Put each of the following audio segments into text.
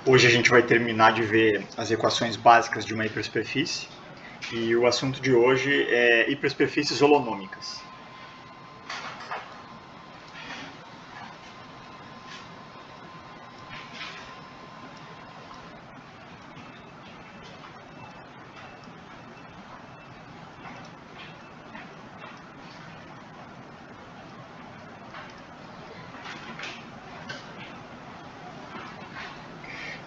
Hoje a gente vai terminar de ver as equações básicas de uma hipersuperfície e o assunto de hoje é hipersuperfícies holonômicas.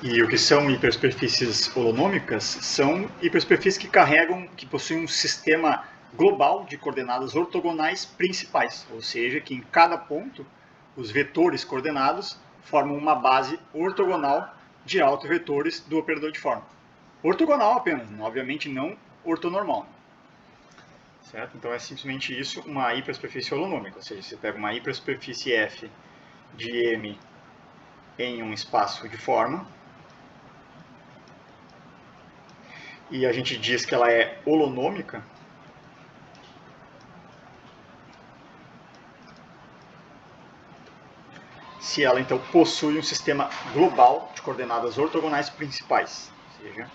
E o que são hipersuperfícies holonômicas? São hipersuperfícies que possuem um sistema global de coordenadas ortogonais principais, ou seja, que em cada ponto os vetores coordenados formam uma base ortogonal de autovetores do operador de forma. Ortogonal apenas, obviamente não ortonormal. Certo? Então é simplesmente isso, uma hipersuperfície holonômica, ou seja, você pega uma hipersuperfície F de M em um espaço de forma, e a gente diz que ela é holonômica, se ela então possui um sistema global de coordenadas ortogonais principais, ou seja,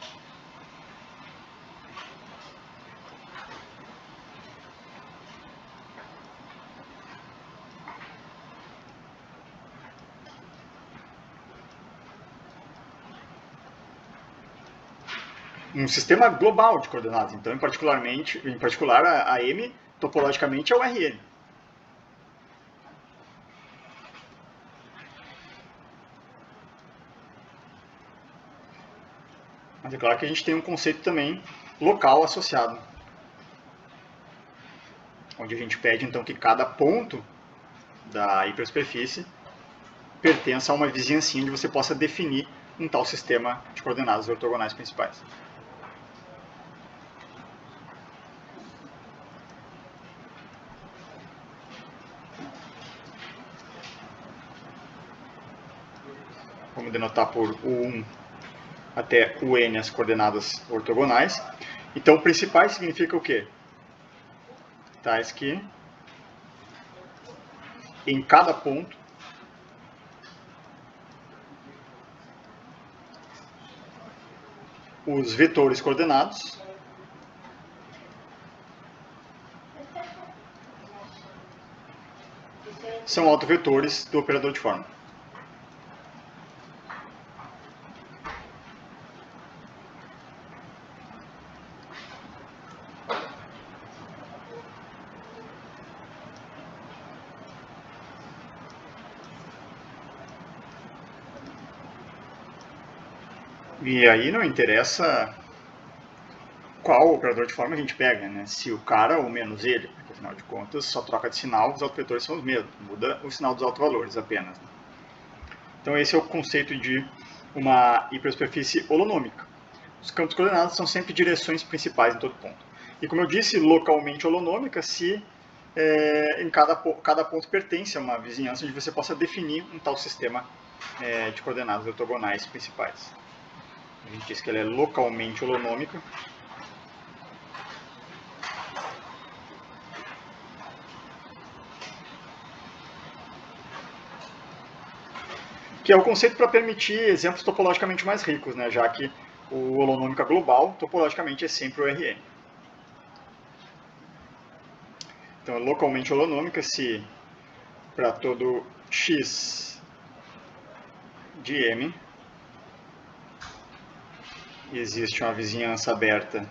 um sistema global de coordenadas. Então, em particular a M, topologicamente, é o Rn. Mas é claro que a gente tem um conceito também local associado, onde a gente pede então que cada ponto da hipersuperfície pertença a uma vizinhancinha onde você possa definir um tal sistema de coordenadas ortogonais principais. Vamos denotar por U1 até UN as coordenadas ortogonais. Então, principais significa o quê? Tais que em cada ponto os vetores coordenados são autovetores do operador de forma. E aí não interessa qual operador de forma a gente pega, né? Se o cara ou menos ele, porque afinal de contas só troca de sinal, os autovetores são os mesmos, muda o sinal dos autovalores apenas. Né? Então esse é o conceito de uma hipersuperfície holonômica. Os campos coordenados são sempre direções principais em todo ponto. E como eu disse, localmente holonômica se em cada ponto pertence a uma vizinhança onde você possa definir um tal sistema de coordenadas ortogonais principais. A gente diz que ela é localmente holonômica. Que é o conceito para permitir exemplos topologicamente mais ricos, né? Já que o holonômica global, topologicamente, é sempre o Rn. Então, é localmente holonômica se para todo x de M existe uma vizinhança aberta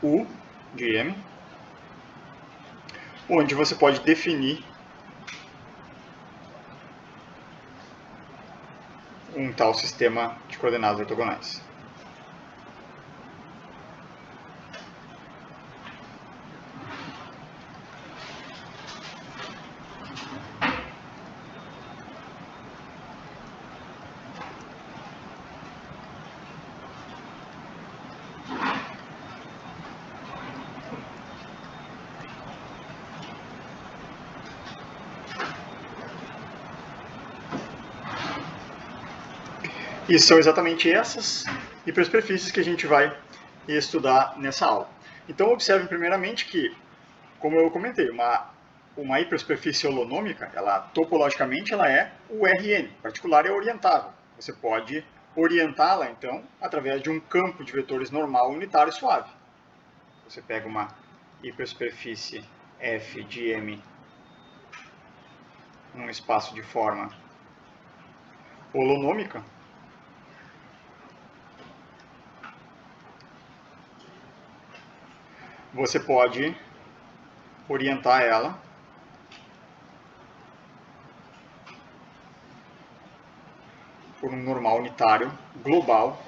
U de M, onde você pode definir um tal sistema de coordenadas ortogonais. E são exatamente essas hipersuperfícies que a gente vai estudar nessa aula. Então, observem primeiramente que como eu comentei, uma hipersuperfície holonômica, topologicamente, ela é o Rn, particular é orientável. Você pode orientá-la, então, através de um campo de vetores normal, unitário e suave. Você pega uma hipersuperfície F de M num espaço de forma holonômica, você pode orientar ela por um normal unitário global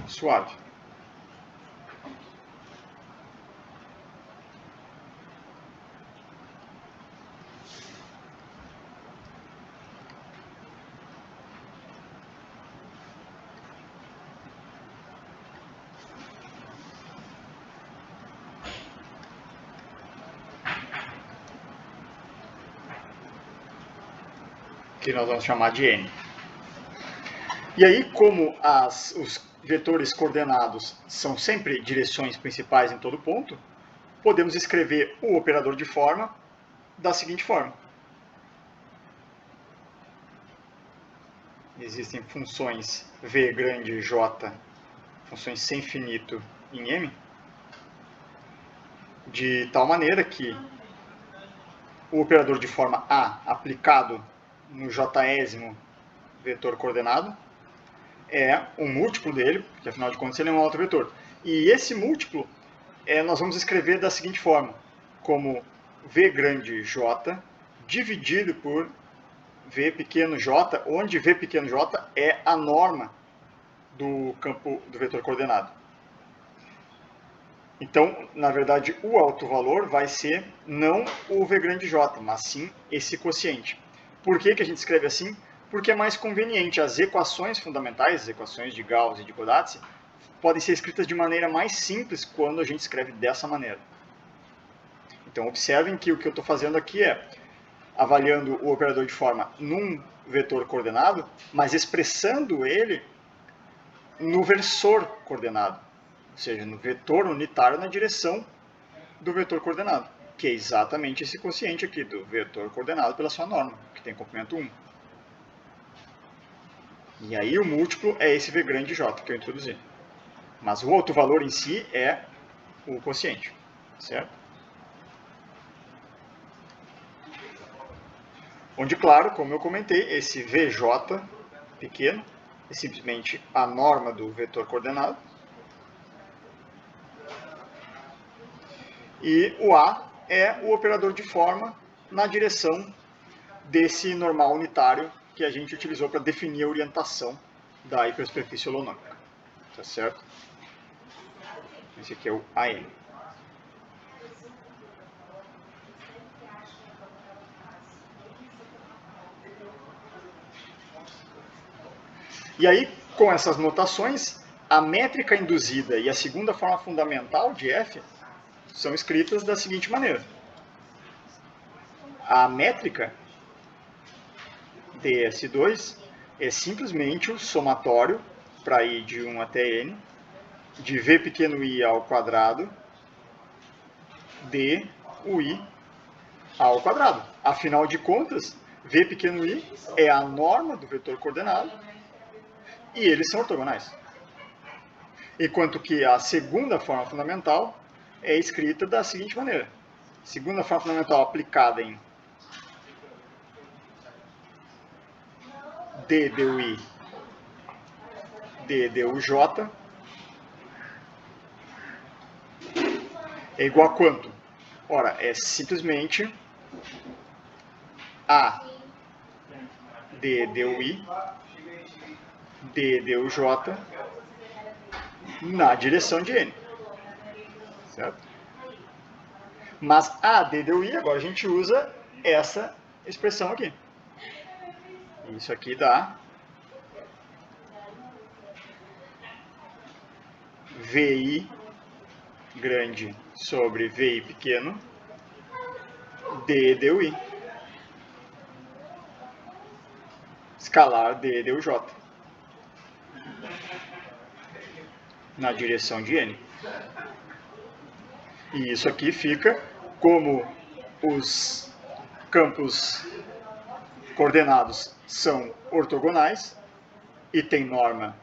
suave. Que nós vamos chamar de N. E aí, como os vetores coordenados são sempre direções principais em todo ponto, podemos escrever o operador de forma da seguinte forma. Existem funções V grande J, funções sem finito em M, de tal maneira que o operador de forma A aplicado no jésimo vetor coordenado é um múltiplo dele, porque afinal de contas ele é um autovetor. E esse múltiplo nós vamos escrever da seguinte forma, como V grande J dividido por V pequeno j, onde V pequeno j é a norma do campo do vetor coordenado. Então, na verdade, o alto valor vai ser não o V grande J, mas sim esse quociente. Por que a gente escreve assim? Porque é mais conveniente. As equações fundamentais, as equações de Gauss e de Kodazzi, podem ser escritas de maneira mais simples quando a gente escreve dessa maneira. Então, observem que o que eu estou fazendo aqui é avaliando o operador de forma num vetor coordenado, mas expressando ele no versor coordenado, ou seja, no vetor unitário na direção do vetor coordenado, que é exatamente esse quociente aqui do vetor coordenado pela sua norma, que tem comprimento 1. E aí o múltiplo é esse V grande J que eu introduzi. Mas o outro valor em si é o quociente, certo? Onde, claro, como eu comentei, esse VJ pequeno é simplesmente a norma do vetor coordenado. E o A é o operador de forma na direção desse normal unitário que a gente utilizou para definir a orientação da hipersuperfície holonômica. Tá certo? Esse aqui é o AM. E aí, com essas notações, a métrica induzida e a segunda forma fundamental de F são escritas da seguinte maneira. A métrica ds2 é simplesmente o somatório, para i de 1 até n, de v pequeno i ao quadrado de ui ao quadrado. Afinal de contas, v pequeno i é a norma do vetor coordenado e eles são ortogonais. Enquanto que a segunda forma fundamental é escrita da seguinte maneira. Segunda forma fundamental aplicada em d dui d duj é igual a quanto? Ora, é simplesmente a d dui d duj na direção de n. Certo? Mas a d dui, agora a gente usa essa expressão aqui. Isso aqui dá vi grande sobre vi pequeno d dui. Escalar d duj. Na direção de n. E isso aqui fica como os campos coordenados são ortogonais e tem norma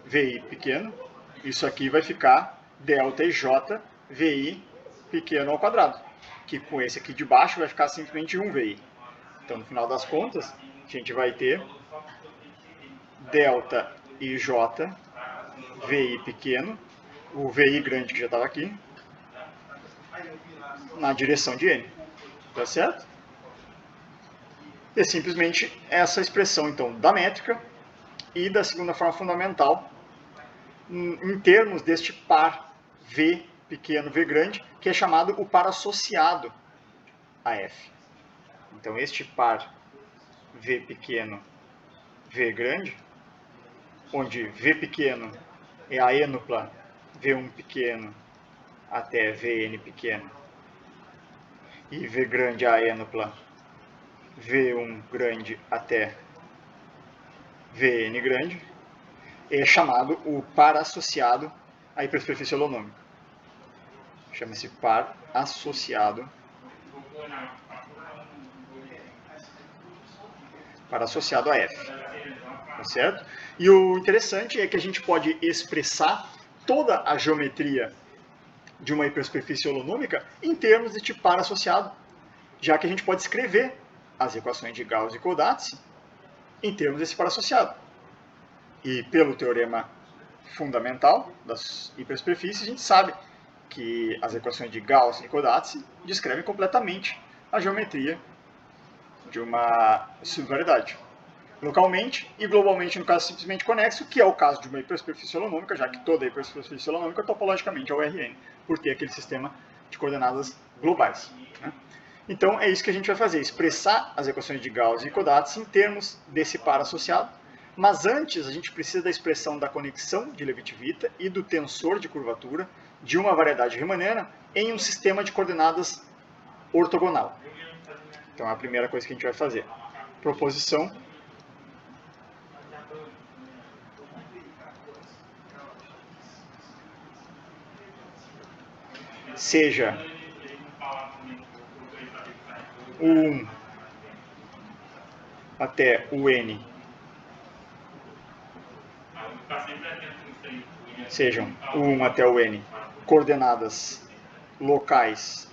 VI pequeno, isso aqui vai ficar delta e J VI pequeno ao quadrado, que com esse aqui de baixo vai ficar simplesmente 1 VI. Então, no final das contas, a gente vai ter delta e J VI pequeno, o VI grande que já estava aqui, na direção de N. Tá certo? É simplesmente essa expressão, então, da métrica e da segunda forma fundamental, em termos deste par V pequeno, V grande, que é chamado o par associado a F. Então, este par V pequeno, V grande, onde V pequeno é a ênupla V1 pequeno até Vn pequeno, e V grande é a ênupla V1 grande até Vn grande, é chamado o par associado à hipersuperfície holonômica. Chama-se par associado a F. Tá certo? E o interessante é que a gente pode expressar toda a geometria de uma hipersuperfície holonômica em termos de tipo par associado, já que a gente pode escrever as equações de Gauss e Kodatsi em termos desse par associado. E pelo teorema fundamental das hipersuperfícies, a gente sabe que as equações de Gauss e Kodatsi descrevem completamente a geometria de uma subvariedade. Localmente e globalmente, no caso simplesmente conexo, que é o caso de uma hipersuperfície holonômica, já que toda hipersuperfície holonômica topologicamente é o Rn, por ter aquele sistema de coordenadas globais. Né? Então é isso que a gente vai fazer, expressar as equações de Gauss e Kodatsi em termos desse par associado, mas antes a gente precisa da expressão da conexão de Levi-Civita e do tensor de curvatura de uma variedade riemanniana em um sistema de coordenadas ortogonal. Então é a primeira coisa que a gente vai fazer. Proposição seja o 1 até o N sejam o 1 até o N coordenadas locais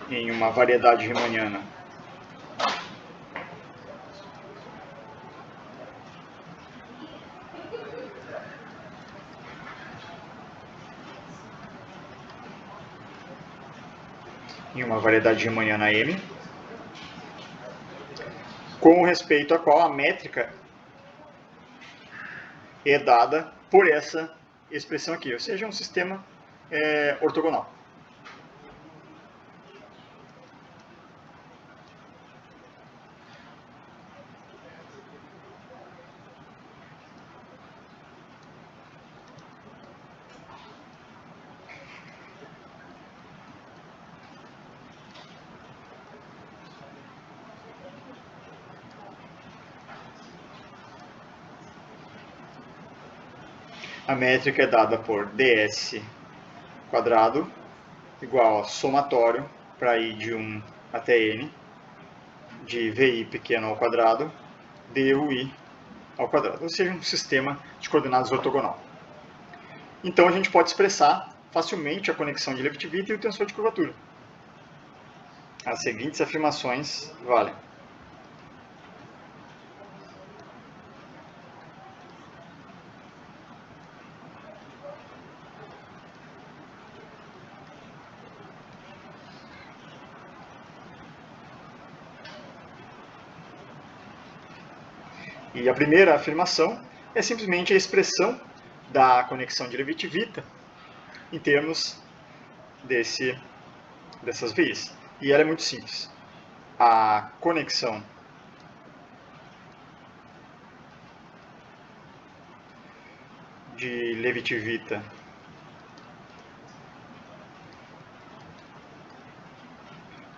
em uma variedade riemanniana M, com respeito à qual a métrica é dada por essa expressão aqui, ou seja, um sistema ortogonal. A métrica é dada por ds quadrado igual a somatório para i de 1 até n de vi pequeno ao quadrado dui ao quadrado, ou seja, um sistema de coordenadas ortogonal. Então a gente pode expressar facilmente a conexão de Levi-Civita e o tensor de curvatura. As seguintes afirmações valem. E a primeira afirmação é simplesmente a expressão da conexão de Levi-Civita em termos dessas vias. E ela é muito simples. A conexão de Levi-Civita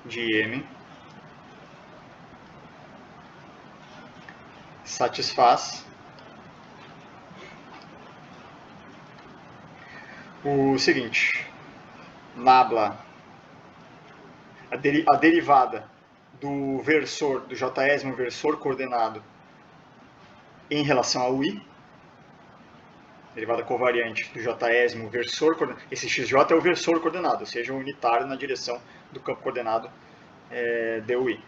de M satisfaz o seguinte: nabla, a derivada do versor, do jésimo versor coordenado em relação ao i, derivada covariante do jésimo versor coordenado. Esse xj é o versor coordenado, ou seja, um unitário na direção do campo coordenado dui.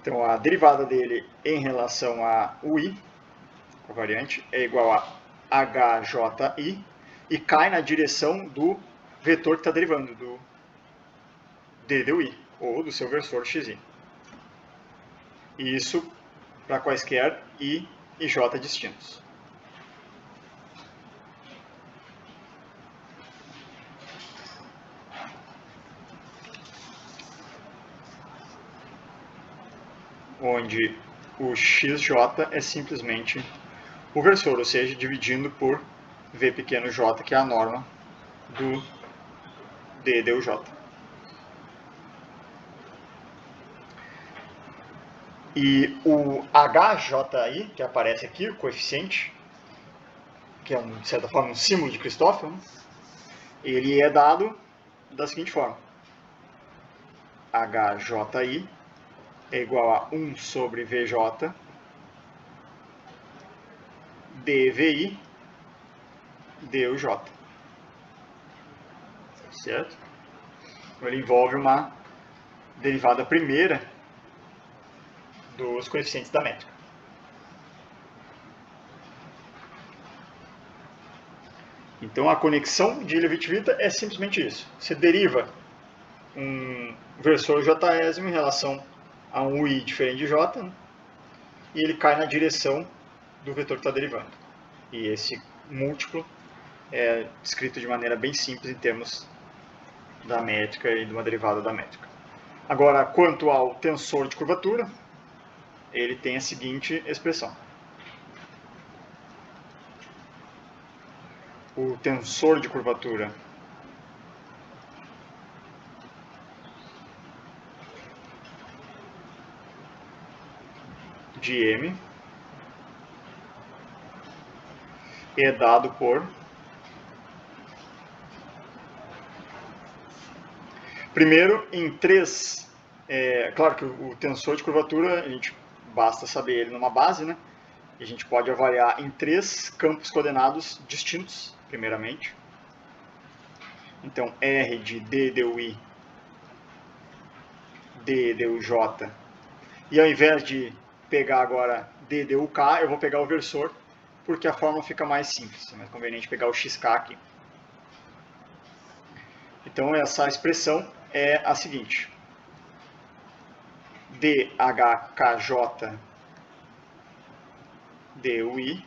Então, a derivada dele em relação a ui, covariante, é igual a hji, e cai na direção do vetor que está derivando, do dui, ou do seu versor xi. E isso para quaisquer i e j distintos. Onde o xj é simplesmente o versor, ou seja, dividindo por v pequeno j, que é a norma do duj. E o hji, que aparece aqui, o coeficiente, que é, de certa forma, um símbolo de Christoffel, né? Ele é dado da seguinte forma: hji é igual a 1 sobre vj dvi duj. Certo? Então, ele envolve uma derivada primeira dos coeficientes da métrica. Então, a conexão de Leavitt-Witta é simplesmente isso. Você deriva um versor jésimo em relação a um ui diferente de j, né? E ele cai na direção do vetor que está derivando. E esse múltiplo é descrito de maneira bem simples em termos da métrica e de uma derivada da métrica. Agora, quanto ao tensor de curvatura, ele tem a seguinte expressão. O tensor de curvatura de M é dado por, primeiro, em três, claro que o tensor de curvatura, a gente basta saber ele numa base, né? E a gente pode avaliar em três campos coordenados distintos, primeiramente. Então, R de d dui, d duj, e ao invés de pegar agora d duk, eu vou pegar o versor, porque a fórmula fica mais simples, é mais conveniente pegar o xk aqui. Então, essa expressão é a seguinte: dhkj dui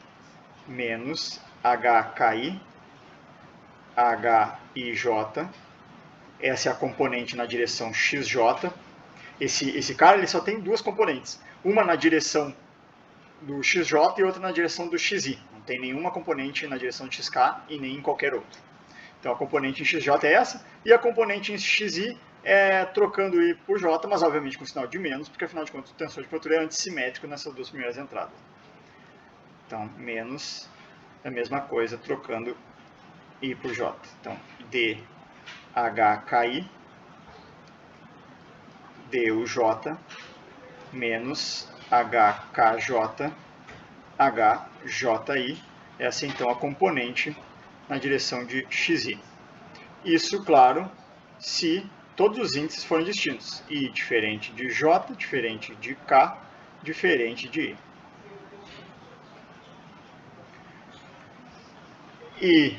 menos hki hij, essa é a componente na direção xj. Esse cara ele só tem duas componentes, uma na direção do xj e outra na direção do xi. Não tem nenhuma componente na direção de xk e nem em qualquer outro. Então a componente em xj é essa, e a componente em xi é trocando i por j, mas obviamente com sinal de menos, porque afinal de contas o tensor de curvatura é antissimétrico nessas duas primeiras entradas. Então, menos é a mesma coisa, trocando i por j. Então, dhki duj menos hkj hji. Essa então é a componente na direção de xi. Isso, claro, se todos os índices forem distintos. I diferente de j, diferente de k, diferente de i. E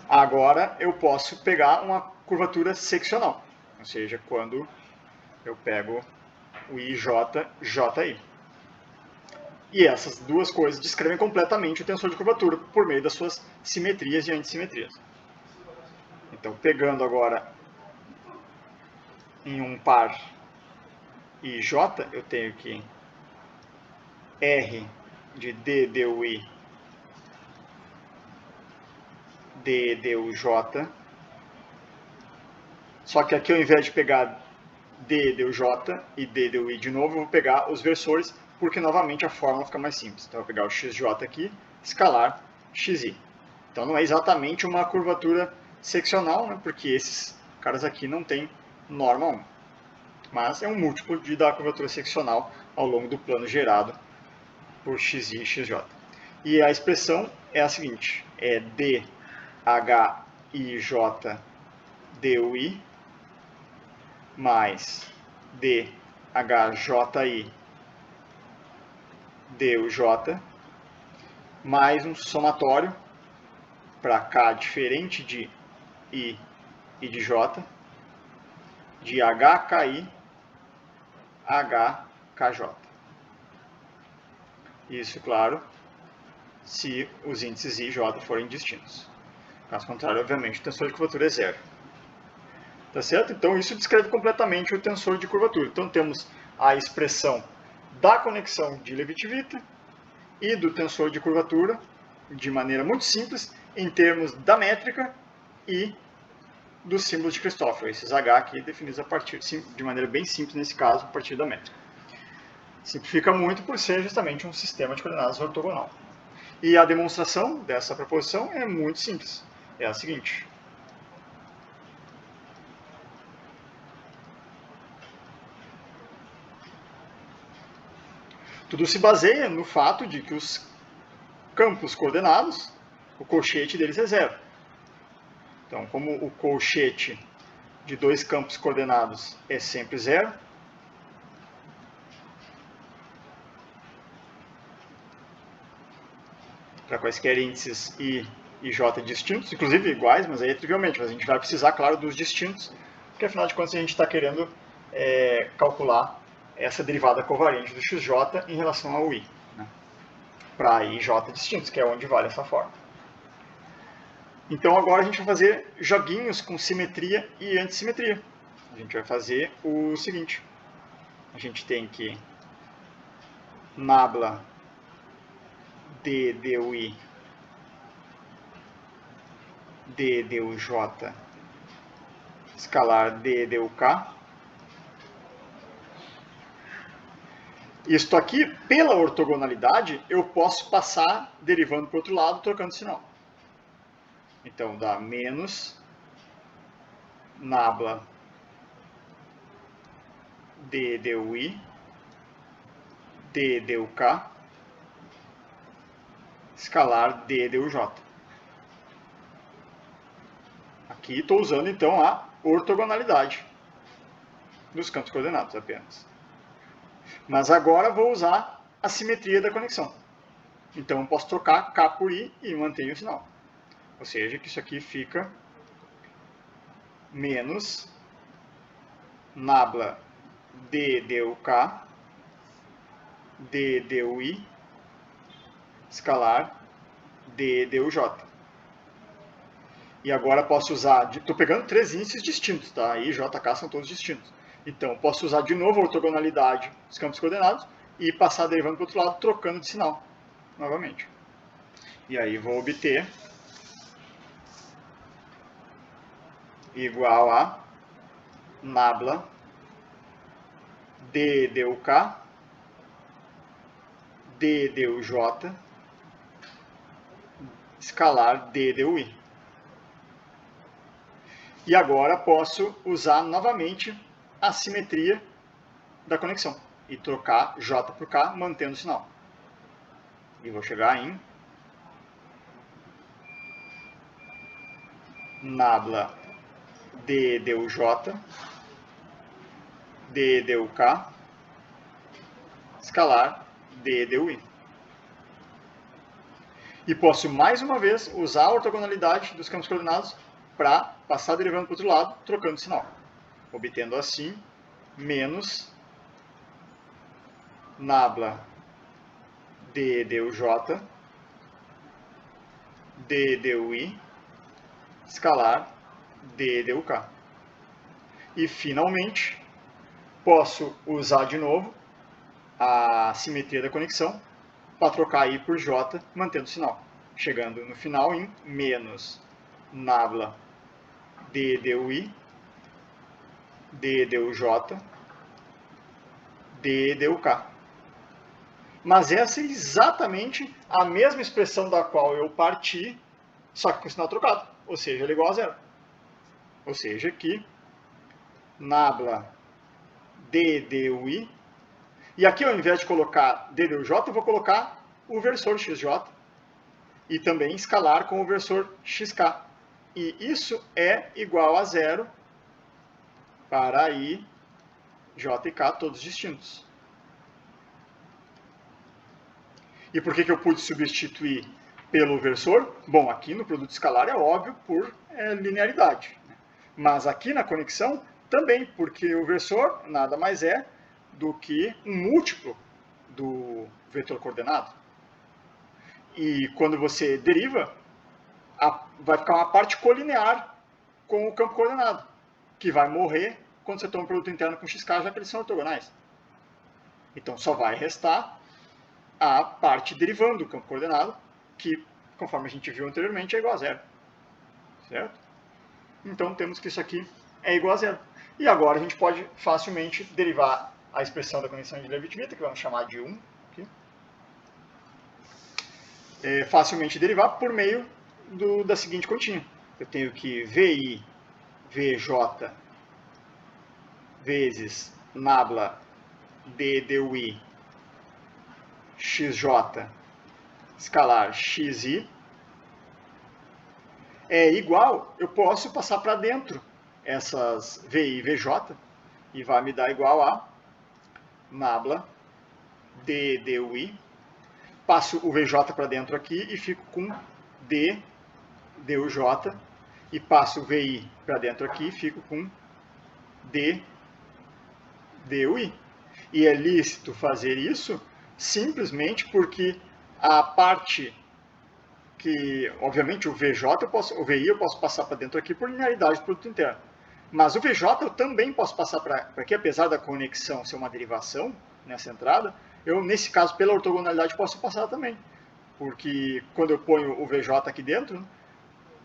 agora eu posso pegar uma curvatura seccional, ou seja, quando eu pego o IJ, JI. E essas duas coisas descrevem completamente o tensor de curvatura por meio das suas simetrias e antissimetrias. Então, pegando agora em um par IJ, eu tenho que R de D dui D duj, só que aqui ao invés de pegar d duj e d dui de novo, eu vou pegar os versores, porque novamente a fórmula fica mais simples. Então eu vou pegar o xj aqui, escalar xi. Então não é exatamente uma curvatura seccional, né, porque esses caras aqui não têm norma 1. Mas é um múltiplo da curvatura seccional ao longo do plano gerado por xi e xj. E a expressão é a seguinte, é dHij dui mais dHji duj mais um somatório para k diferente de i e de j, de hki hkj. Isso, claro, se os índices i e j forem distintos. Caso contrário, obviamente, o tensor de curvatura é zero. Tá certo? Então, isso descreve completamente o tensor de curvatura. Então, temos a expressão da conexão de Levi-Civita e do tensor de curvatura, de maneira muito simples, em termos da métrica e dos símbolos de Christoffel. Esses H aqui definidos a partir, de maneira bem simples, nesse caso, a partir da métrica. Simplifica muito por ser justamente um sistema de coordenadas ortogonal. E a demonstração dessa proposição é muito simples. É a seguinte. Tudo se baseia no fato de que os campos coordenados, o colchete deles é zero. Então, como o colchete de dois campos coordenados é sempre zero, para quaisquer índices i e j distintos, inclusive iguais, mas aí é trivialmente, mas a gente vai precisar, claro, dos distintos, porque afinal de contas a gente está querendo calcular essa derivada covariante do xj em relação ao i, né? Para i e j distintos, que é onde vale essa forma. Então agora a gente vai fazer joguinhos com simetria e antissimetria. A gente vai fazer o seguinte. A gente tem que nabla d dui d duj escalar d duk. Isto aqui, pela ortogonalidade, eu posso passar derivando para o outro lado, trocando sinal. Então dá menos nabla d dui d duk escalar d duj. Aqui estou usando então a ortogonalidade dos campos coordenados apenas. Mas agora vou usar a simetria da conexão. Então eu posso trocar k por i e mantenho o sinal. Ou seja, que isso aqui fica menos nabla d duk d dui escalar d duj. E agora posso usar, estou pegando três índices distintos, tá? I e jk são todos distintos. Então posso usar de novo a ortogonalidade dos campos coordenados e passar derivando para o outro lado, trocando de sinal novamente. E aí vou obter igual a nabla d duk d duj escalar d dui. E agora posso usar novamente a simetria da conexão e trocar j por k, mantendo o sinal. E vou chegar em nabla d duj d duk escalar d dui. E posso mais uma vez usar a ortogonalidade dos campos coordenados para passar derivando para o outro lado, trocando o sinal. Obtendo assim menos nabla d duj d dui escalar d duk. E finalmente posso usar de novo a simetria da conexão para trocar i por j, mantendo o sinal. Chegando no final em menos nabla d dui d duj d duk. Mas essa é exatamente a mesma expressão da qual eu parti, só que com o sinal trocado, ou seja, ele é igual a zero. Ou seja, que nabla d dui, e aqui ao invés de colocar d duj, eu vou colocar o versor xj, e também escalar com o versor xk. E isso é igual a zero para i, j e k todos distintos. E por que eu pude substituir pelo versor? Bom, aqui no produto escalar é óbvio por linearidade. Mas aqui na conexão também, porque o versor nada mais é do que um múltiplo do vetor coordenado. E quando você deriva, vai ficar uma parte colinear com o campo coordenado, que vai morrer quando você toma um produto interno com xk, já que eles são ortogonais. Então só vai restar a parte derivando do campo coordenado, que, conforme a gente viu anteriormente, é igual a zero. Certo? Então temos que isso aqui é igual a zero. E agora a gente pode facilmente derivar a expressão da conexão de Levi-Civita, que vamos chamar de 1, aqui. Facilmente derivar por meio da seguinte continha. Eu tenho que VI, VJ, vezes nabla D dui, XJ, escalar XI, é igual, eu posso passar para dentro essas VI e VJ, e vai me dar igual a nabla D dui, passo o VJ para dentro aqui e fico com D duj, e passo o VI para dentro aqui e fico com D dui. E é lícito fazer isso simplesmente porque a parte que, obviamente, o VI eu posso passar para dentro aqui por linearidade do produto interno. Mas o VJ eu também posso passar para aqui, apesar da conexão ser uma derivação nessa entrada, eu, nesse caso, pela ortogonalidade, posso passar também. Porque quando eu ponho o VJ aqui dentro,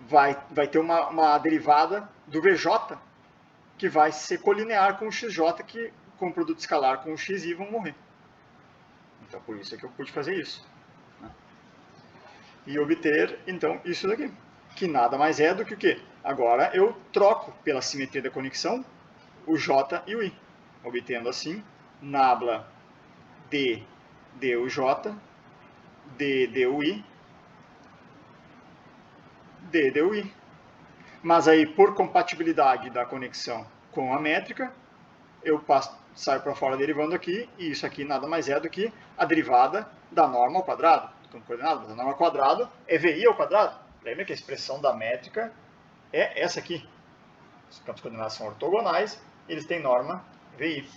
vai ter uma derivada do VJ que vai ser colinear com o XJ, que com o produto escalar com o XI vão morrer. Então, por isso é que eu pude fazer isso. E obter, então, isso daqui. Que nada mais é do que o quê? Agora eu troco pela simetria da conexão o J e o I. Obtendo assim, nabla D duj, D dui, D dui. Mas aí, por compatibilidade da conexão com a métrica, eu saio para fora derivando aqui, e isso aqui nada mais é do que a derivada da norma ao quadrado, do campo coordenado. Mas a norma ao quadrado é VI ao quadrado. Lembra que a expressão da métrica é essa aqui. Os campos coordenados são ortogonais, eles têm norma VI.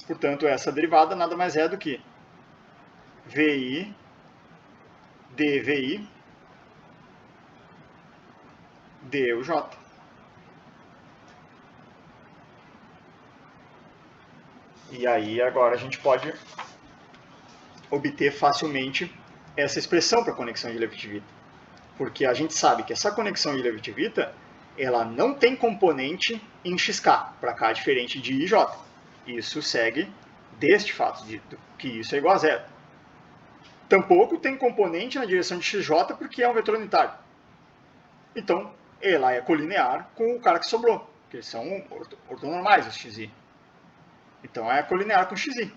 Portanto, essa derivada nada mais é do que VI dVI duj. E aí agora a gente pode obter facilmente essa expressão para a conexão de Levi-Civita. Porque a gente sabe que essa conexão de Levi-Civita, ela não tem componente em xk, para cá diferente de ij. Isso segue deste fato, que isso é igual a zero. Tampouco tem componente na direção de xj, porque é um vetor unitário. Então, ela é colinear com o cara que sobrou, que eles são ortonormais, os xi. Então, é colinear com xi.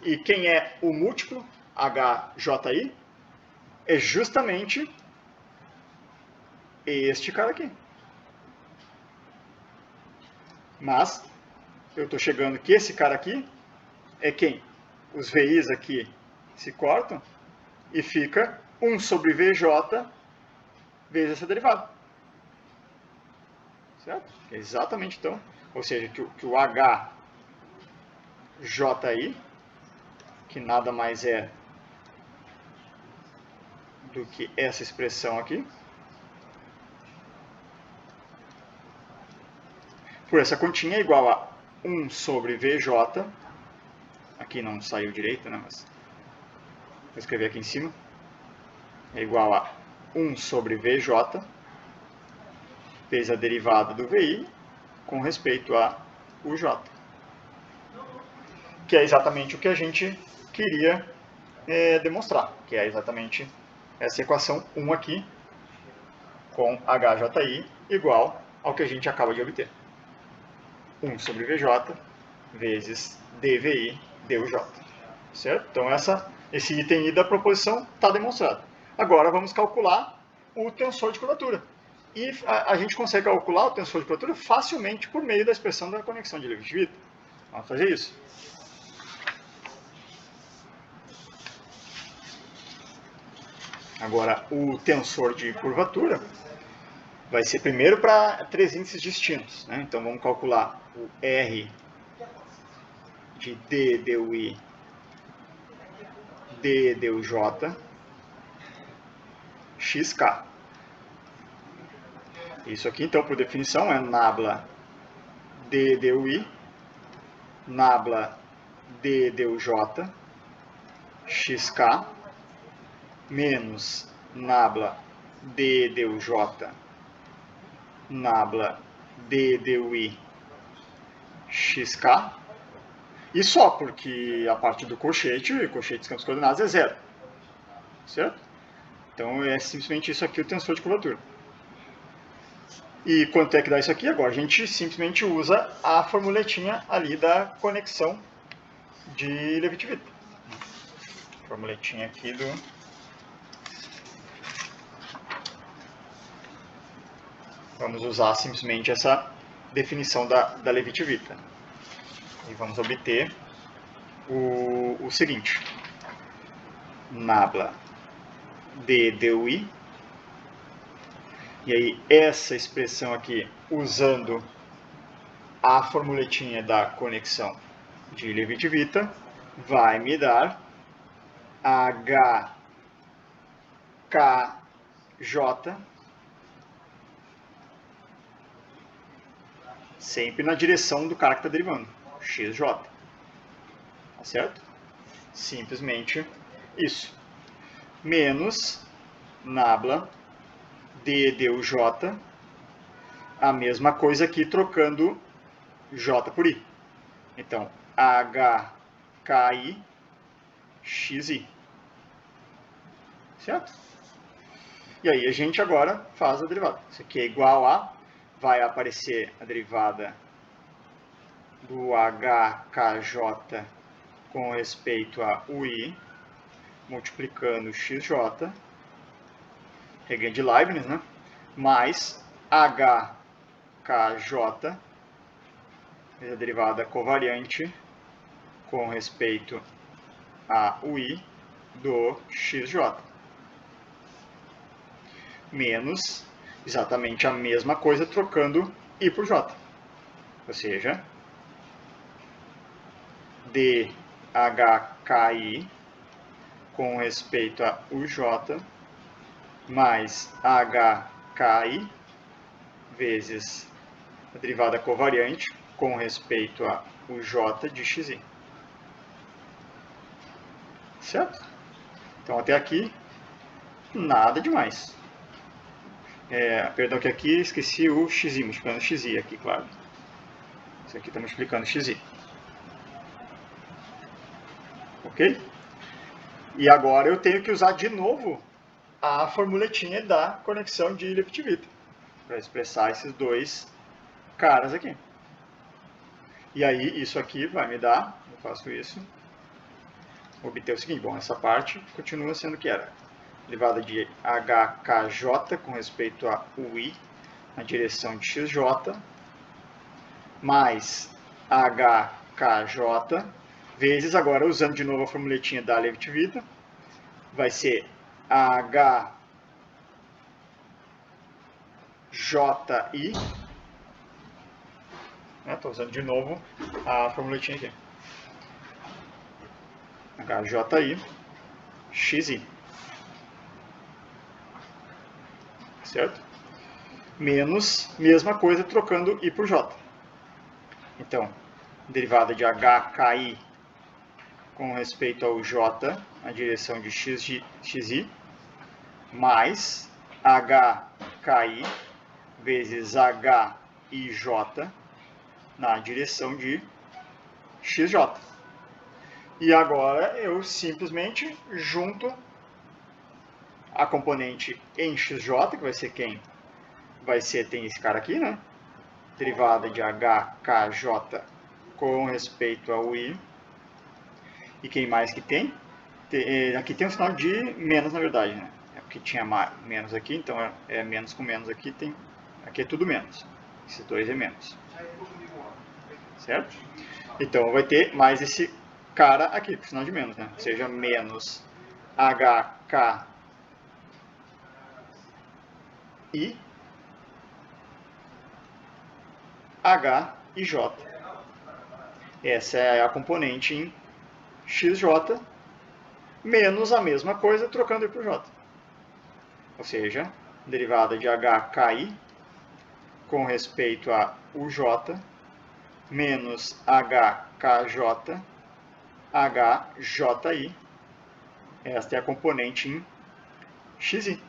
E quem é o múltiplo, hji, é justamente este cara aqui. Mas, eu estou chegando que esse cara aqui é quem? Os VIs aqui se cortam e fica 1 sobre VJ vezes essa derivada. Certo? É exatamente então. Ou seja, que o HJI, que nada mais é do que essa expressão aqui, por essa continha é igual a 1 sobre VJ, aqui não saiu direito, né, mas vou escrever aqui em cima, é igual a 1 sobre VJ, vezes a derivada do VI, com respeito a UJ. que é exatamente o que a gente queria demonstrar, que é exatamente essa equação 1 aqui, com HJI igual ao que a gente acaba de obter. 1 sobre VJ vezes DVI DUJ. Certo? Então esse item I da proposição está demonstrado. Agora vamos calcular o tensor de curvatura. E a gente consegue calcular o tensor de curvatura facilmente por meio da expressão da conexão de Leibniz-Witt. Vamos fazer isso. Agora, o tensor de curvatura vai ser primeiro para 3 índices distintos. Né? Então, vamos calcular o R de D dui D duj xk. Isso aqui, então, por definição, é nabla D dui nabla D duj xk menos nabla D duj nabla D dui xk, e só porque a parte do colchete, o colchete dos campos coordenados é zero, certo? Então é simplesmente isso aqui o tensor de curvatura. E quanto é que dá isso aqui? Agora a gente simplesmente usa a formuletinha ali da conexão de Leibniz-Witt. Formuletinha aqui do... Vamos usar simplesmente essa definição da Leibniz-Witt. E vamos obter o seguinte. Nabla D dui. E aí essa expressão aqui, usando a formuletinha da conexão de Leibniz-Witt, vai me dar HKJ, sempre na direção do cara que está derivando, XJ. Tá certo? Simplesmente isso. Menos nabla D duj, a mesma coisa aqui, trocando J por I. Então, HKI XI. Certo? E aí a gente agora faz a derivada. Isso aqui é igual a... Vai aparecer a derivada do HKJ com respeito a UI, multiplicando XJ, regra de Leibniz, né? Mais HKJ, a derivada covariante com respeito a UI do XJ. Menos exatamente a mesma coisa trocando I por J. Ou seja, DHKI com respeito a UJ mais HKI vezes a derivada covariante com respeito a UJ de XI. Certo? Então até aqui, nada demais. Perdão que aqui esqueci o XI, multiplicando XI aqui, claro. Isso aqui está multiplicando XI. Ok? E agora eu tenho que usar de novo a formuletinha da conexão de Leibniz-Witt para expressar esses dois caras aqui. E aí isso aqui vai me dar, eu faço isso, obter o seguinte, bom, essa parte continua sendo o que era. Derivada de HKJ com respeito a UI na direção de XJ, mais HKJ, vezes, agora usando de novo a formuletinha da Leibniz-Witt, vai ser HJI, estou usando de novo a formuletinha aqui, HJI, XI. Certo? Menos, mesma coisa, trocando I por J. Então, derivada de HKI com respeito ao J, na direção de XI, mais HKI vezes HIJ, na direção de XJ. E agora eu simplesmente junto a componente em xj, que vai ser quem? Vai ser, tem esse cara aqui, né? Derivada de hkj com respeito ao i. E quem mais que tem? Aqui tem um sinal de menos, na verdade, né? É porque tinha menos aqui, então é menos com menos aqui, aqui é tudo menos. Esses dois é menos. Certo? Então vai ter mais esse cara aqui, com sinal de menos, né? Ou seja, menos hk i h e j. Essa é a componente em xj menos a mesma coisa trocando i por j. Ou seja, derivada de hki com respeito a uj menos hkj hji. Esta é a componente em xi.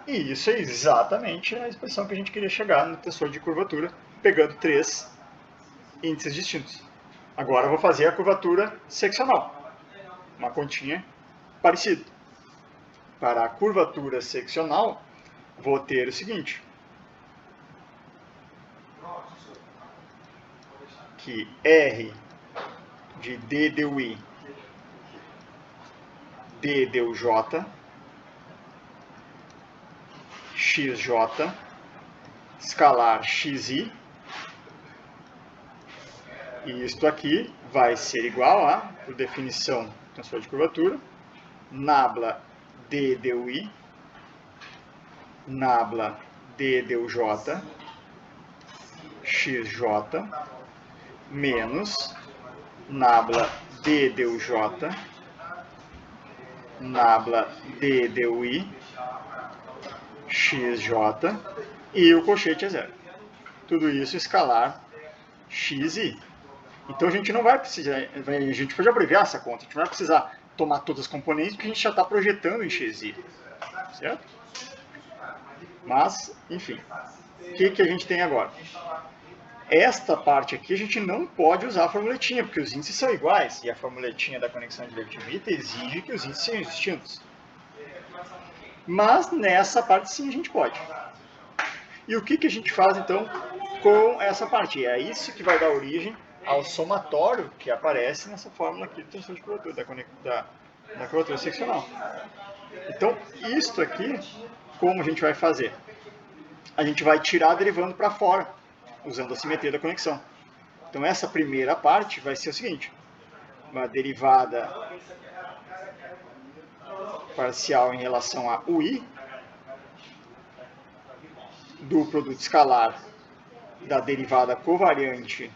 E isso é exatamente a expressão que a gente queria chegar no tensor de curvatura, pegando três índices distintos. Agora eu vou fazer a curvatura seccional, uma continha parecida. Para a curvatura seccional, vou ter o seguinte, que R de d deu i, d deu j, xj, escalar xi, e isto aqui vai ser igual a, por definição do tensor de curvatura, nabla d deu i, nabla d deu j, xj, menos nabla d deu j, nabla d deu i, xj, e o colchete é zero. Tudo isso escalar xi. Então a gente não vai precisar, a gente pode abreviar essa conta, a gente não vai precisar tomar todas as componentes, porque a gente já está projetando em xi, certo? Mas, enfim, o que a gente tem agora? Esta parte aqui a gente não pode usar a formuletinha, porque os índices são iguais, e a formuletinha da conexão de Leibniz exige que os índices sejam distintos. Mas nessa parte sim a gente pode. E o que a gente faz então com essa parte? É isso que vai dar origem ao somatório que aparece nessa fórmula aqui do tensor de curvatura, da curvatura seccional. Então, isto aqui, como a gente vai fazer? A gente vai tirar derivando para fora, usando a simetria da conexão. Então, essa primeira parte vai ser o seguinte, uma derivada parcial em relação a ui, do produto escalar da derivada covariante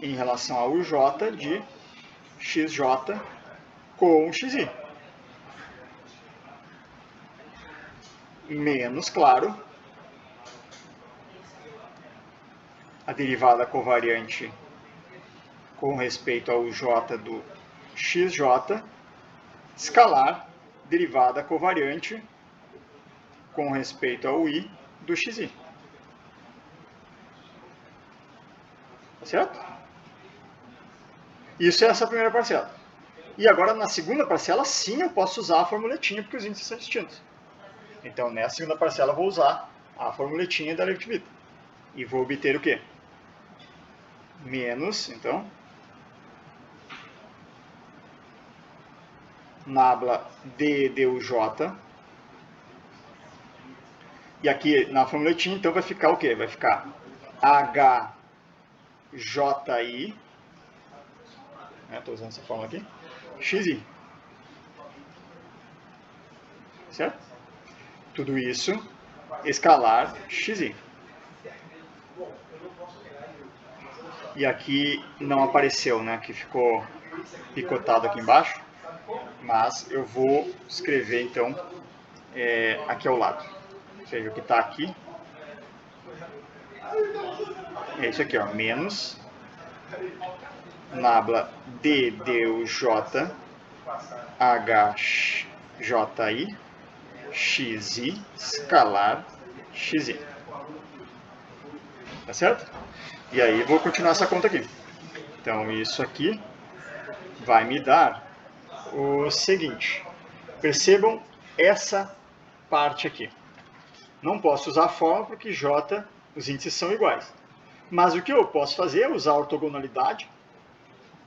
em relação a uj de xj com xi. Menos, claro, a derivada covariante com respeito ao uj do xj, escalar derivada covariante com respeito ao i do xi. Certo? Isso é essa primeira parcela. E agora, na segunda parcela, sim, eu posso usar a formuletinha, porque os índices são distintos. Então, nessa segunda parcela, eu vou usar a formuletinha da Leibniz. E vou obter o quê? Menos, então, nabla d deu j. E aqui, na formuletinha, então, vai ficar o quê? Vai ficar hji, estou usando essa fórmula aqui, xi. Certo? Tudo isso escalar xi. E aqui não apareceu, né? Que ficou picotado aqui embaixo. Mas eu vou escrever, então, aqui ao lado. Ou seja, o que está aqui é isso aqui, ó, menos nabla d deu j hji xi escalar xi. Tá certo? E aí vou continuar essa conta aqui. Então isso aqui vai me dar o seguinte. Percebam essa parte aqui. Não posso usar a fórmula porque J, os índices são iguais. Mas o que eu posso fazer é usar a ortogonalidade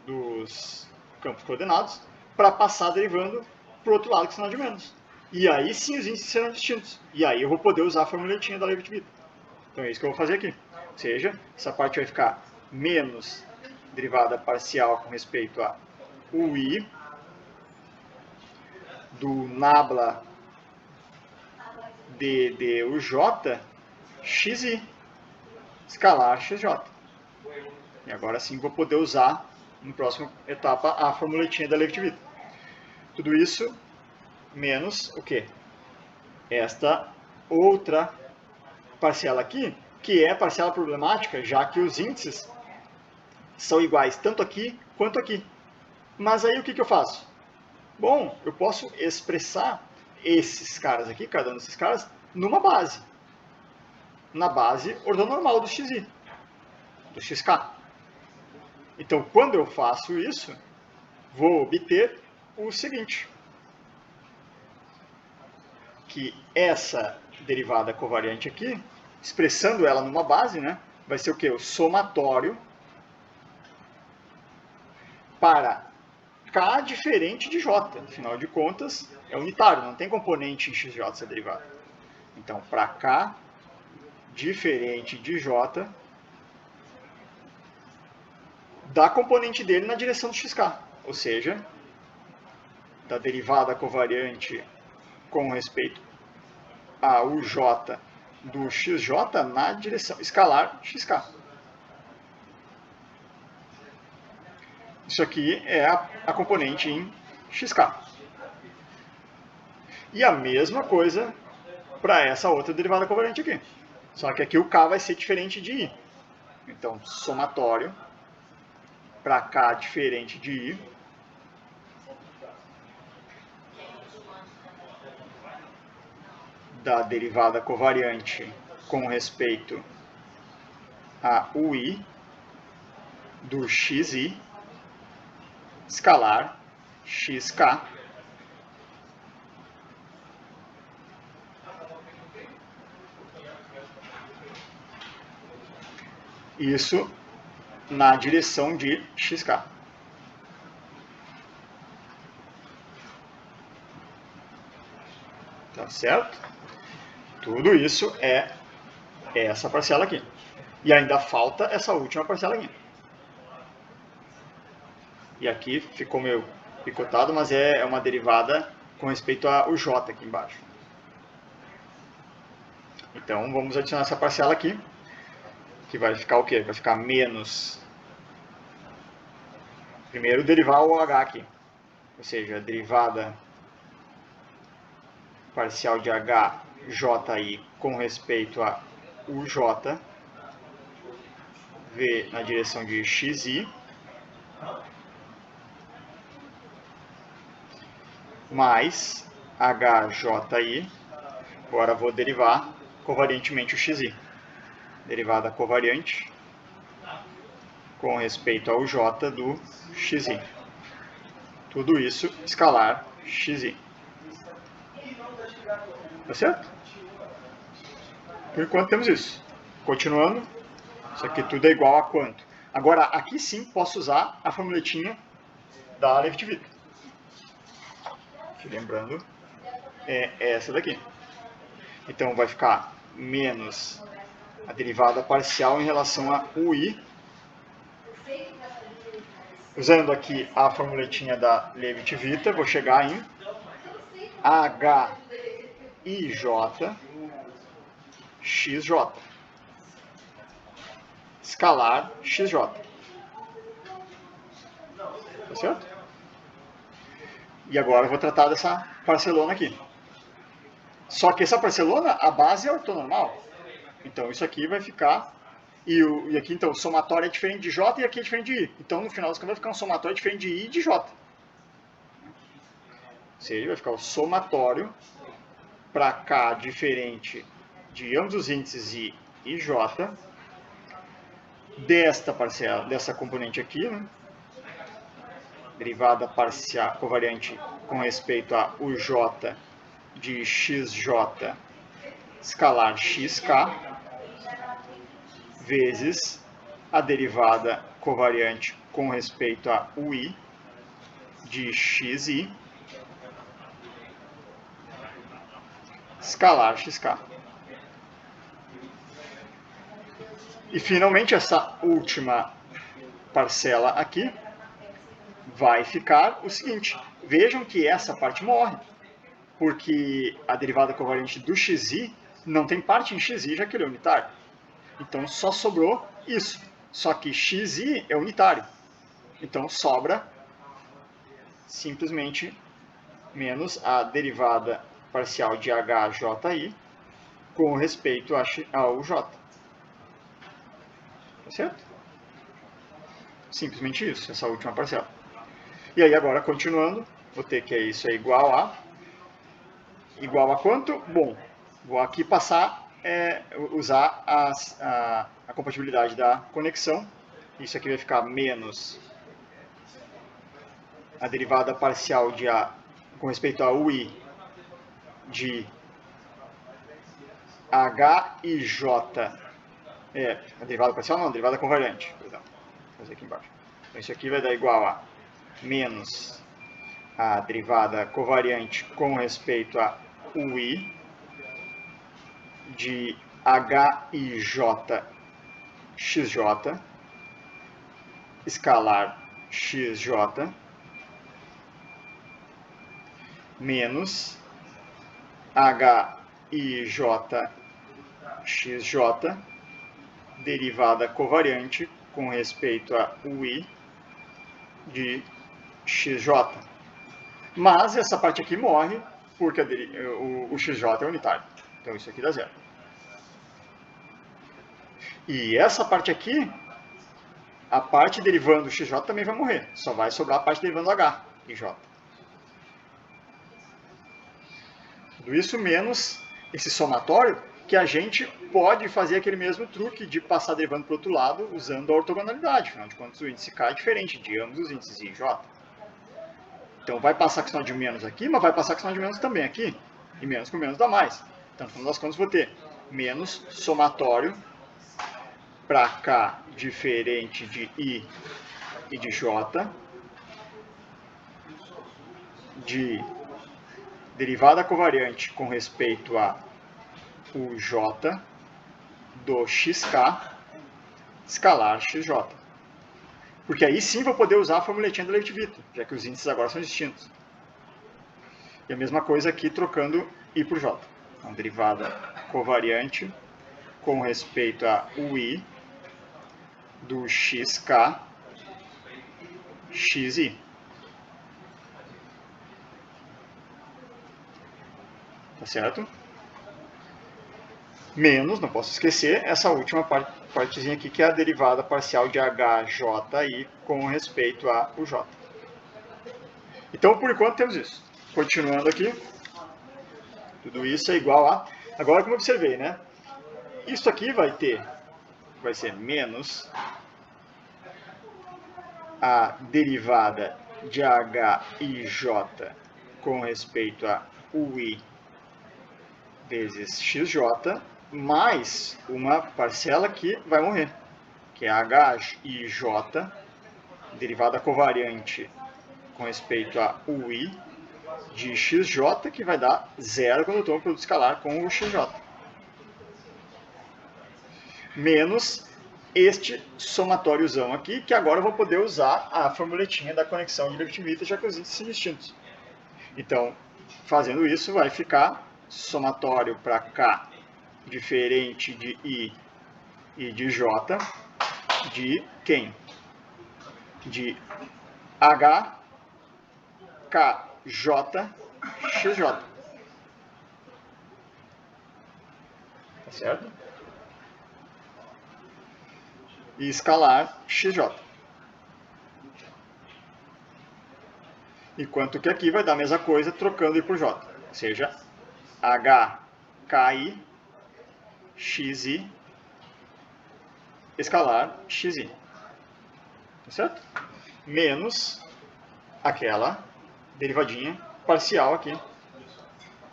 dos campos coordenados para passar derivando para o outro lado, que é sinal de menos. E aí sim os índices serão distintos. E aí eu vou poder usar a formuletinha da Leibniz. Então é isso que eu vou fazer aqui. Ou seja, essa parte vai ficar menos derivada parcial com respeito a UI do nabla de duj xi, escalar xj. E agora sim vou poder usar, na próxima etapa, a formuletinha da Leibniz. Tudo isso menos o quê? Esta outra parcela aqui, que é a parcela problemática, já que os índices são iguais tanto aqui quanto aqui. Mas aí o que eu faço? Bom, eu posso expressar esses caras aqui, cada um desses caras, numa base. Na base ortonormal do xi, do xk. Então, quando eu faço isso, vou obter o seguinte. Que essa derivada covariante aqui, expressando ela numa base, né, vai ser o quê? O somatório para K diferente de J. Afinal de contas, é unitário, não tem componente em XJ essa derivada. Então, para K diferente de J, da componente dele na direção do XK. Ou seja, da derivada covariante com respeito a UJ do XJ na direção escalar XK. Isso aqui é a componente em XK. E a mesma coisa para essa outra derivada covariante aqui. Só que aqui o K vai ser diferente de I. Então, somatório para K diferente de I. Da derivada covariante com respeito a UI do xi escalar xk isso na direção de xk. Tá certo? Tudo isso é essa parcela aqui. E ainda falta essa última parcela aqui. E aqui ficou meio picotado, mas é uma derivada com respeito ao J aqui embaixo. Então vamos adicionar essa parcela aqui, que vai ficar o quê? Vai ficar menos... Primeiro derivar o H aqui. Ou seja, a derivada parcial de HJI com respeito a UJ, V na direção de XI, mais HJI, agora vou derivar covariantemente o XI. Derivada covariante com respeito ao J do XI. Tudo isso escalar XI. Tá certo? Por enquanto temos isso. Continuando, isso aqui tudo é igual a quanto? Agora, aqui sim posso usar a formuletinha da Leibniz. Lembrando, é essa daqui. Então vai ficar menos a derivada parcial em relação a UI. Usando aqui a formuletinha da Leibniz, vou chegar em HIJ XJ. Escalar XJ. Tá certo? E agora eu vou tratar dessa parcelona aqui. Só que essa parcelona, a base é ortonormal. Então isso aqui vai ficar... E aqui então o somatório é diferente de J e aqui é diferente de I. Então no final das contas vai ficar um somatório diferente de I e de J. Ou seja, vai ficar o somatório para K diferente de ambos os índices I e J desta parcela, dessa componente aqui, né? derivada parcial covariante com respeito a uj de xj escalar xk vezes a derivada covariante com respeito a ui de xi escalar xk. E finalmente essa última parcela aqui vai ficar o seguinte: vejam que essa parte morre, porque a derivada covariante do xi não tem parte em xi, já que ele é unitário. Então só sobrou isso. Só que xi é unitário. Então sobra simplesmente menos a derivada parcial de hji com respeito ao j. Tá certo? Simplesmente isso, essa última parcela. E aí agora, continuando, vou ter que isso é igual a quanto? Bom, vou aqui passar, usar a compatibilidade da conexão. Isso aqui vai ficar menos a derivada parcial de A com respeito a UI de H e J. A derivada parcial não, a derivada covariante. Perdão, vou fazer aqui embaixo. Então isso aqui vai dar igual a menos a derivada covariante com respeito a UI de HIJ XJ escalar XJ menos HIJ XJ derivada covariante com respeito a UI de XJ. Mas essa parte aqui morre porque o XJ é unitário. Então isso aqui dá zero. E essa parte aqui, a parte derivando do XJ também vai morrer. Só vai sobrar a parte derivando do H e J. Tudo isso menos esse somatório, que a gente pode fazer aquele mesmo truque de passar derivando para o outro lado usando a ortogonalidade. Afinal de contas, o índice K é diferente de ambos os índices I e J. Então vai passar com sinal de menos aqui, mas vai passar com sinal de menos também aqui. E menos com menos dá mais. Então, no final das contas, vou ter menos somatório para K diferente de I e de J, de derivada covariante com respeito a o J do xk escalar xj. Porque aí sim vou poder usar a formuletinha do Leibniz, já que os índices agora são distintos. E a mesma coisa aqui trocando I por J. Então, derivada covariante com respeito a UI do xk xi. Tá certo? Menos, não posso esquecer, essa última partezinha aqui, que é a derivada parcial de HJI com respeito a o J. Então, por enquanto, temos isso. Continuando aqui, tudo isso é igual a... Agora, como eu observei, né? Isso aqui vai ser menos a derivada de HIJ com respeito a UI vezes XJ, mais uma parcela que vai morrer, que é HIJ, derivada covariante com respeito a UI de XJ, que vai dar zero quando eu tomo o produto escalar com o XJ. Menos este somatóriozão aqui, que agora eu vou poder usar a formuletinha da conexão de Leibniz, já que os índices são distintos. Então, fazendo isso, vai ficar somatório para K diferente de I e de J, de quem? De H, K, J, XJ. Tá certo? E escalar XJ. Enquanto que aqui vai dar a mesma coisa trocando I por J. Ou seja, HKI, XI, escalar XI. Tá certo? Menos aquela derivadinha parcial aqui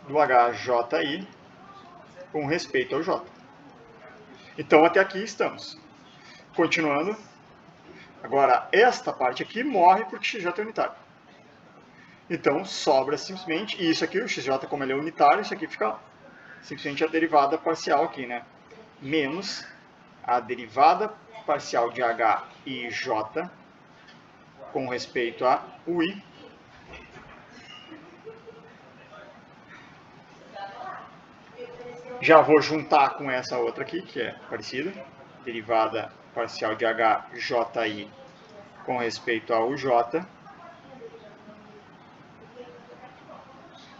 do HJI com respeito ao J. Então, até aqui estamos. Continuando. Agora, esta parte aqui morre porque XJ é unitário. Então, sobra simplesmente, e isso aqui, o XJ, como ele é unitário, isso aqui fica simplesmente a derivada parcial aqui, né? Menos a derivada parcial de H e J com respeito a UI já vou juntar com essa outra aqui, que é parecida, derivada parcial de HJI com respeito a UJ,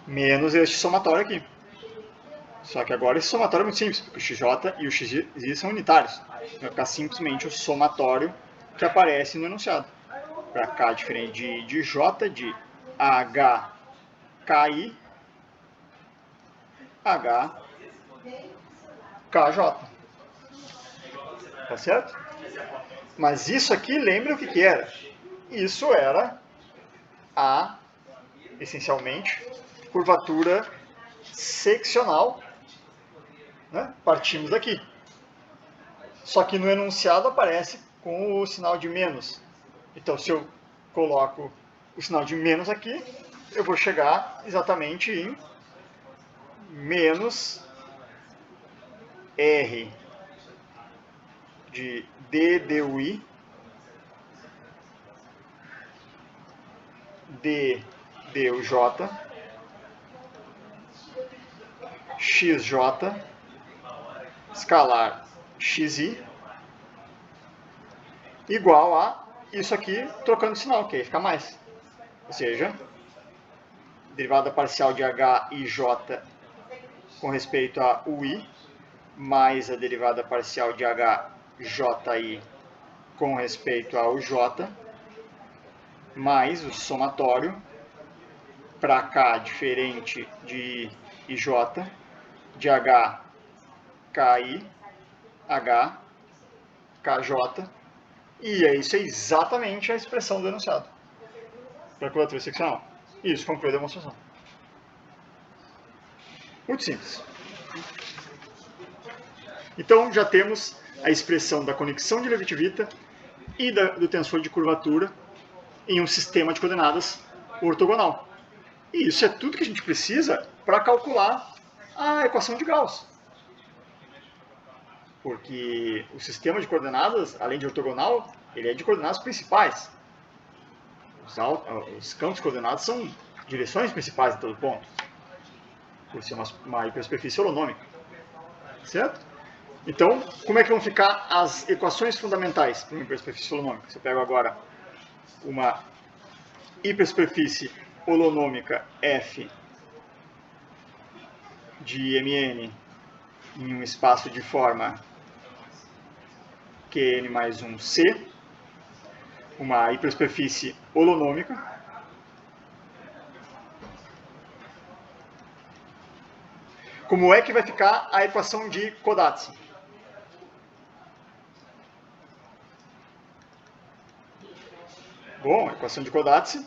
menos este somatório aqui. Só que agora esse somatório é muito simples, porque o XJ e o XI são unitários. Vai ficar simplesmente o somatório que aparece no enunciado. Para K diferente de J, de HKI, HKJ. Tá certo? Mas isso aqui, lembra o que era? Isso era essencialmente, curvatura seccional, né? Partimos daqui. Só que no enunciado aparece com o sinal de menos. Então, se eu coloco o sinal de menos aqui, eu vou chegar exatamente em menos R de DDUI DDUJ XJ escalar XI igual a isso aqui trocando de sinal, que aí fica mais. Ou seja, derivada parcial de H e J com respeito a UI mais a derivada parcial de HJI com respeito a UJ mais o somatório para K diferente de IJ de HKI, HKJ, e isso é exatamente a expressão do enunciado para curvatura seccional. Isso conclui a demonstração. Muito simples. Então, já temos a expressão da conexão de Levi-Civita e do tensor de curvatura em um sistema de coordenadas ortogonal. E isso é tudo que a gente precisa para calcular a equação de Gauss. Porque o sistema de coordenadas, além de ortogonal, ele é de coordenadas principais. Os campos coordenados são direções principais em todo ponto, por ser uma hipersuperfície holonômica. Certo? Então, como é que vão ficar as equações fundamentais para uma hipersuperfície holonômica? Se eu pego agora uma hipersuperfície holonômica F de Mn em um espaço de forma Qn mais 1C, uma hipersuperfície holonômica, como é que vai ficar a equação de Kodazzi? Bom, a equação de Kodazzi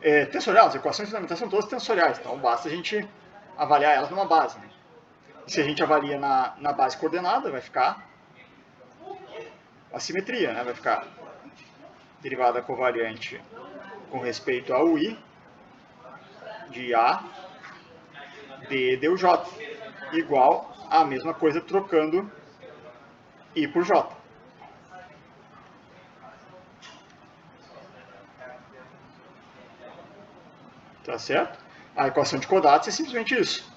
é tensorial, as equações fundamentais são todas tensoriais, então basta a gente avaliar elas numa base. Né? Se a gente avalia na base coordenada, vai ficar a simetria, né? Vai ficar derivada covariante com respeito a UI de A d dUj, igual a mesma coisa trocando I por J. Tá certo? A equação de Kodazzi é simplesmente isso.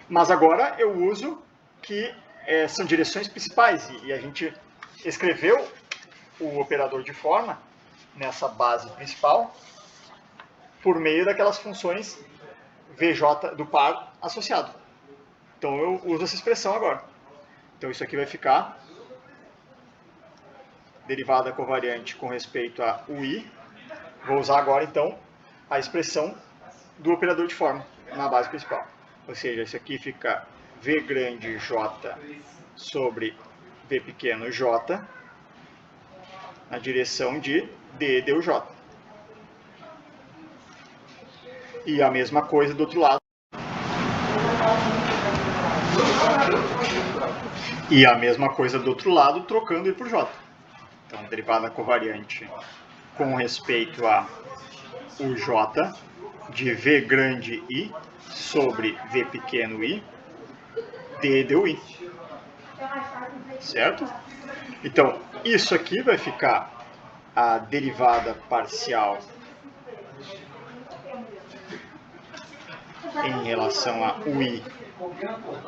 Mas agora eu uso que são direções principais, e a gente escreveu o operador de forma nessa base principal por meio daquelas funções VJ do par associado. Então eu uso essa expressão agora. Então isso aqui vai ficar derivada covariante com respeito a UI. Vou usar agora então a expressão do operador de forma na base principal. Ou seja, isso aqui fica V grande J sobre V pequeno J na direção de D dUj. E a mesma coisa do outro lado. E a mesma coisa do outro lado, trocando I por J. Então, derivada covariante com respeito a UJ de V grande I sobre V pequeno I d dui. Certo? Então, isso aqui vai ficar a derivada parcial em relação a UI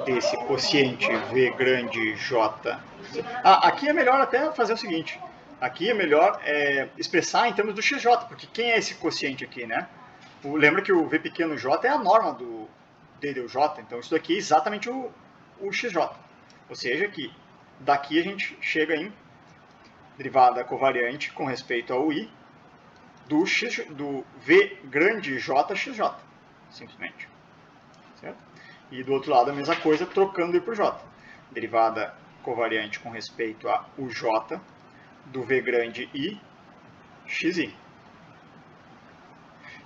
desse quociente V grande J. Aqui é melhor até fazer o seguinte. Aqui é melhor expressar em termos do XJ, porque quem é esse quociente aqui, né? Lembra que o V pequeno J é a norma do D deu J, então isso daqui é exatamente o XJ. Ou seja, que daqui a gente chega em derivada covariante com respeito ao I do V grande J XJ, simplesmente. Certo? E do outro lado a mesma coisa, trocando I por J. Derivada covariante com respeito a UJ do V grande I XI.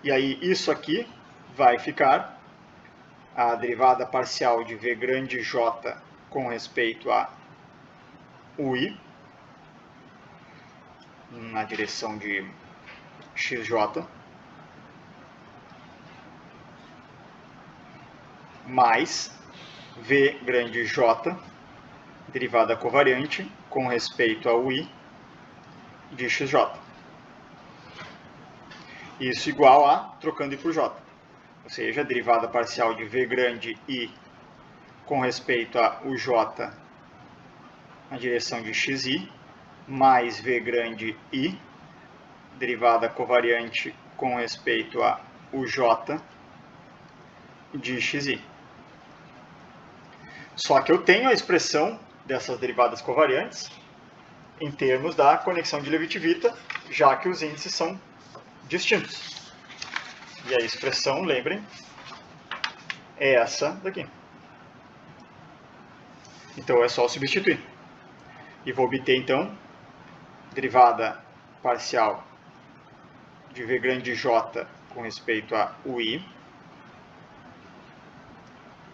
E aí isso aqui vai ficar a derivada parcial de V grande J com respeito a UI na direção de XJ mais V grande J, derivada covariante com respeito a UI de XJ. Isso igual a trocando I por J. Ou seja, a derivada parcial de V grande I com respeito a UJ na direção de XI mais V grande I, derivada covariante com respeito a UJ de XI. Só que eu tenho a expressão dessas derivadas covariantes em termos da conexão de Levi-Civita, já que os índices são distintos. E a expressão, lembrem, é essa daqui. Então é só substituir. E vou obter, então, derivada parcial de V grande J com respeito a UI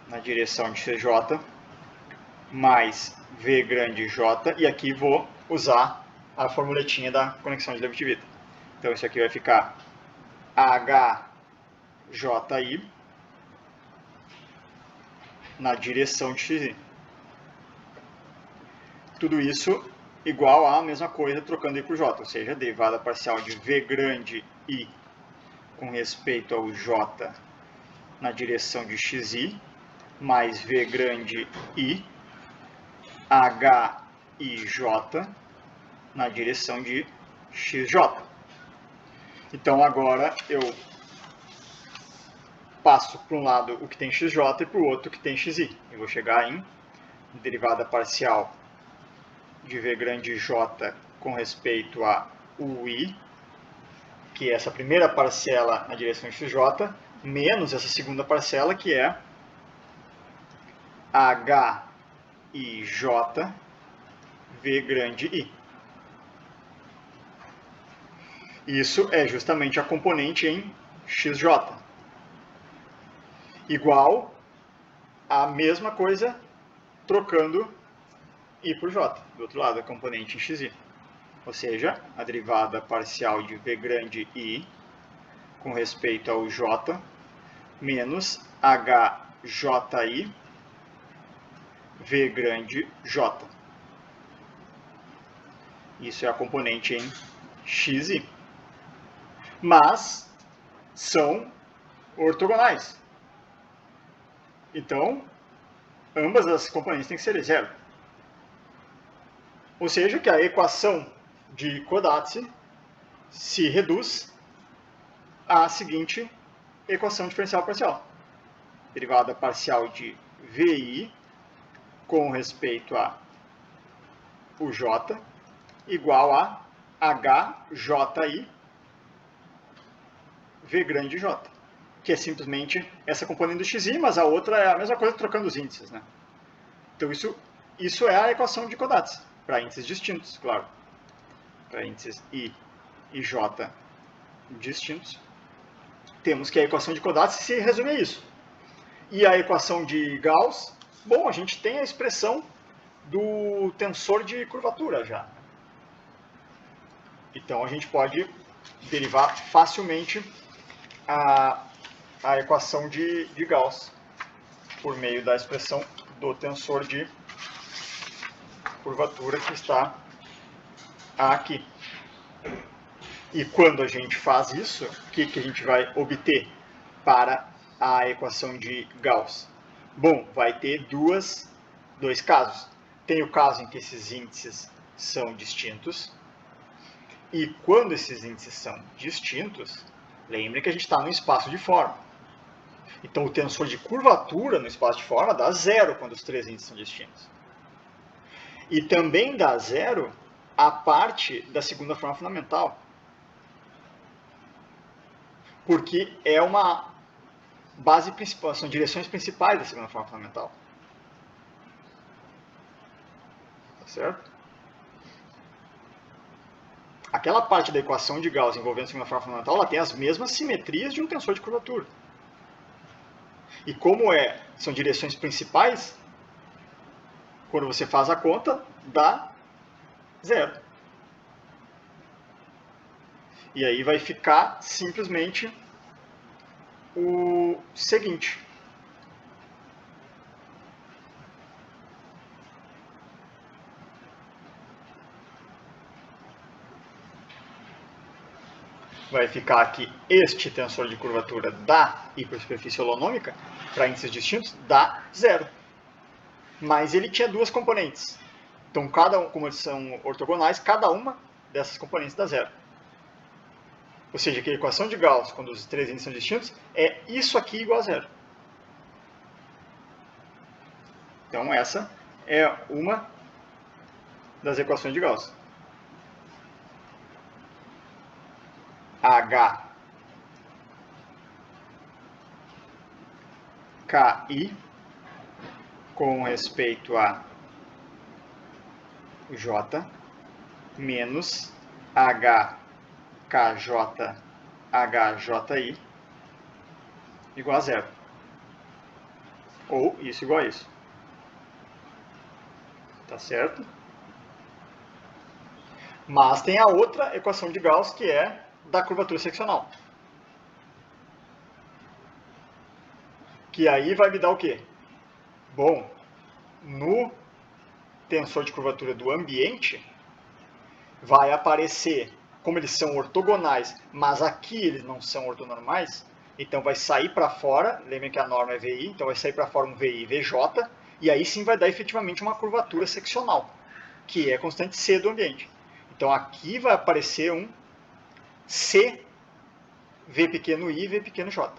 na direção de CJ mais V grande J, e aqui vou usar a formuletinha da conexão de Levi-Civita. Então isso aqui vai ficar HJI na direção de XI. Tudo isso igual a mesma coisa trocando I por J, ou seja, a derivada parcial de V grande I com respeito ao J na direção de XI mais V grande I HIJ na direção de XJ. Então agora eu passo para um lado o que tem XJ e para o outro o que tem XI. Eu vou chegar em derivada parcial de V grande J com respeito a UI, que é essa primeira parcela na direção de XJ, menos essa segunda parcela, que é HIJ V grande I. Isso é justamente a componente em XJ. Igual a mesma coisa trocando I por J. Do outro lado, a componente em XI. Ou seja, a derivada parcial de V grande I com respeito ao J menos HJI V grande J. Isso é a componente em XI. Mas são ortogonais. Então, ambas as componentes têm que ser zero. Ou seja, que a equação de Kodatsu se reduz à seguinte equação diferencial parcial. Derivada parcial de VI com respeito a UJ igual a HJI V grande J, que é simplesmente essa componente do XI, mas a outra é a mesma coisa trocando os índices, né? Então isso é a equação de Kodatsu, para índices distintos, claro. Para índices I e J distintos. temos que a equação de Kodály se resume a isso. E a equação de Gauss, bom, a gente tem a expressão do tensor de curvatura já. Então a gente pode derivar facilmente a equação de Gauss por meio da expressão do tensor de curvatura que está aqui. E quando a gente faz isso, o que a gente vai obter para a equação de Gauss? Bom, vai ter dois casos. Tem o caso em que esses índices são distintos. E quando esses índices são distintos, lembre que a gente está no espaço de forma. Então o tensor de curvatura no espaço de forma dá zero quando os três índices são distintos. E também dá zero a parte da segunda forma fundamental. Porque é uma base principal, são direções principais da segunda forma fundamental. Tá certo? Aquela parte da equação de Gauss envolvendo a segunda forma fundamental, ela tem as mesmas simetrias de um tensor de curvatura. E como são direções principais, quando você faz a conta, dá zero. E aí vai ficar simplesmente o seguinte. Vai ficar aqui este tensor de curvatura da hipersuperfície holonômica, para índices distintos, dá zero. Mas ele tinha duas componentes. Então, como eles são ortogonais, cada uma dessas componentes dá zero. Ou seja, que a equação de Gauss, quando os três índices são distintos, é isso aqui igual a zero. Então, essa é uma das equações de Gauss. H KI com respeito a J menos HKJ HJI igual a zero. Ou isso igual a isso. Tá certo? Mas tem a outra equação de Gauss que é da curvatura seccional. Que aí vai me dar o quê? Bom, no tensor de curvatura do ambiente, vai aparecer, como eles são ortogonais, mas aqui eles não são ortonormais, então vai sair para fora, lembrem que a norma é VI, então vai sair para fora um VI e VJ, e aí sim vai dar efetivamente uma curvatura seccional, que é a constante C do ambiente. Então aqui vai aparecer um C, V pequeno I, V pequeno J.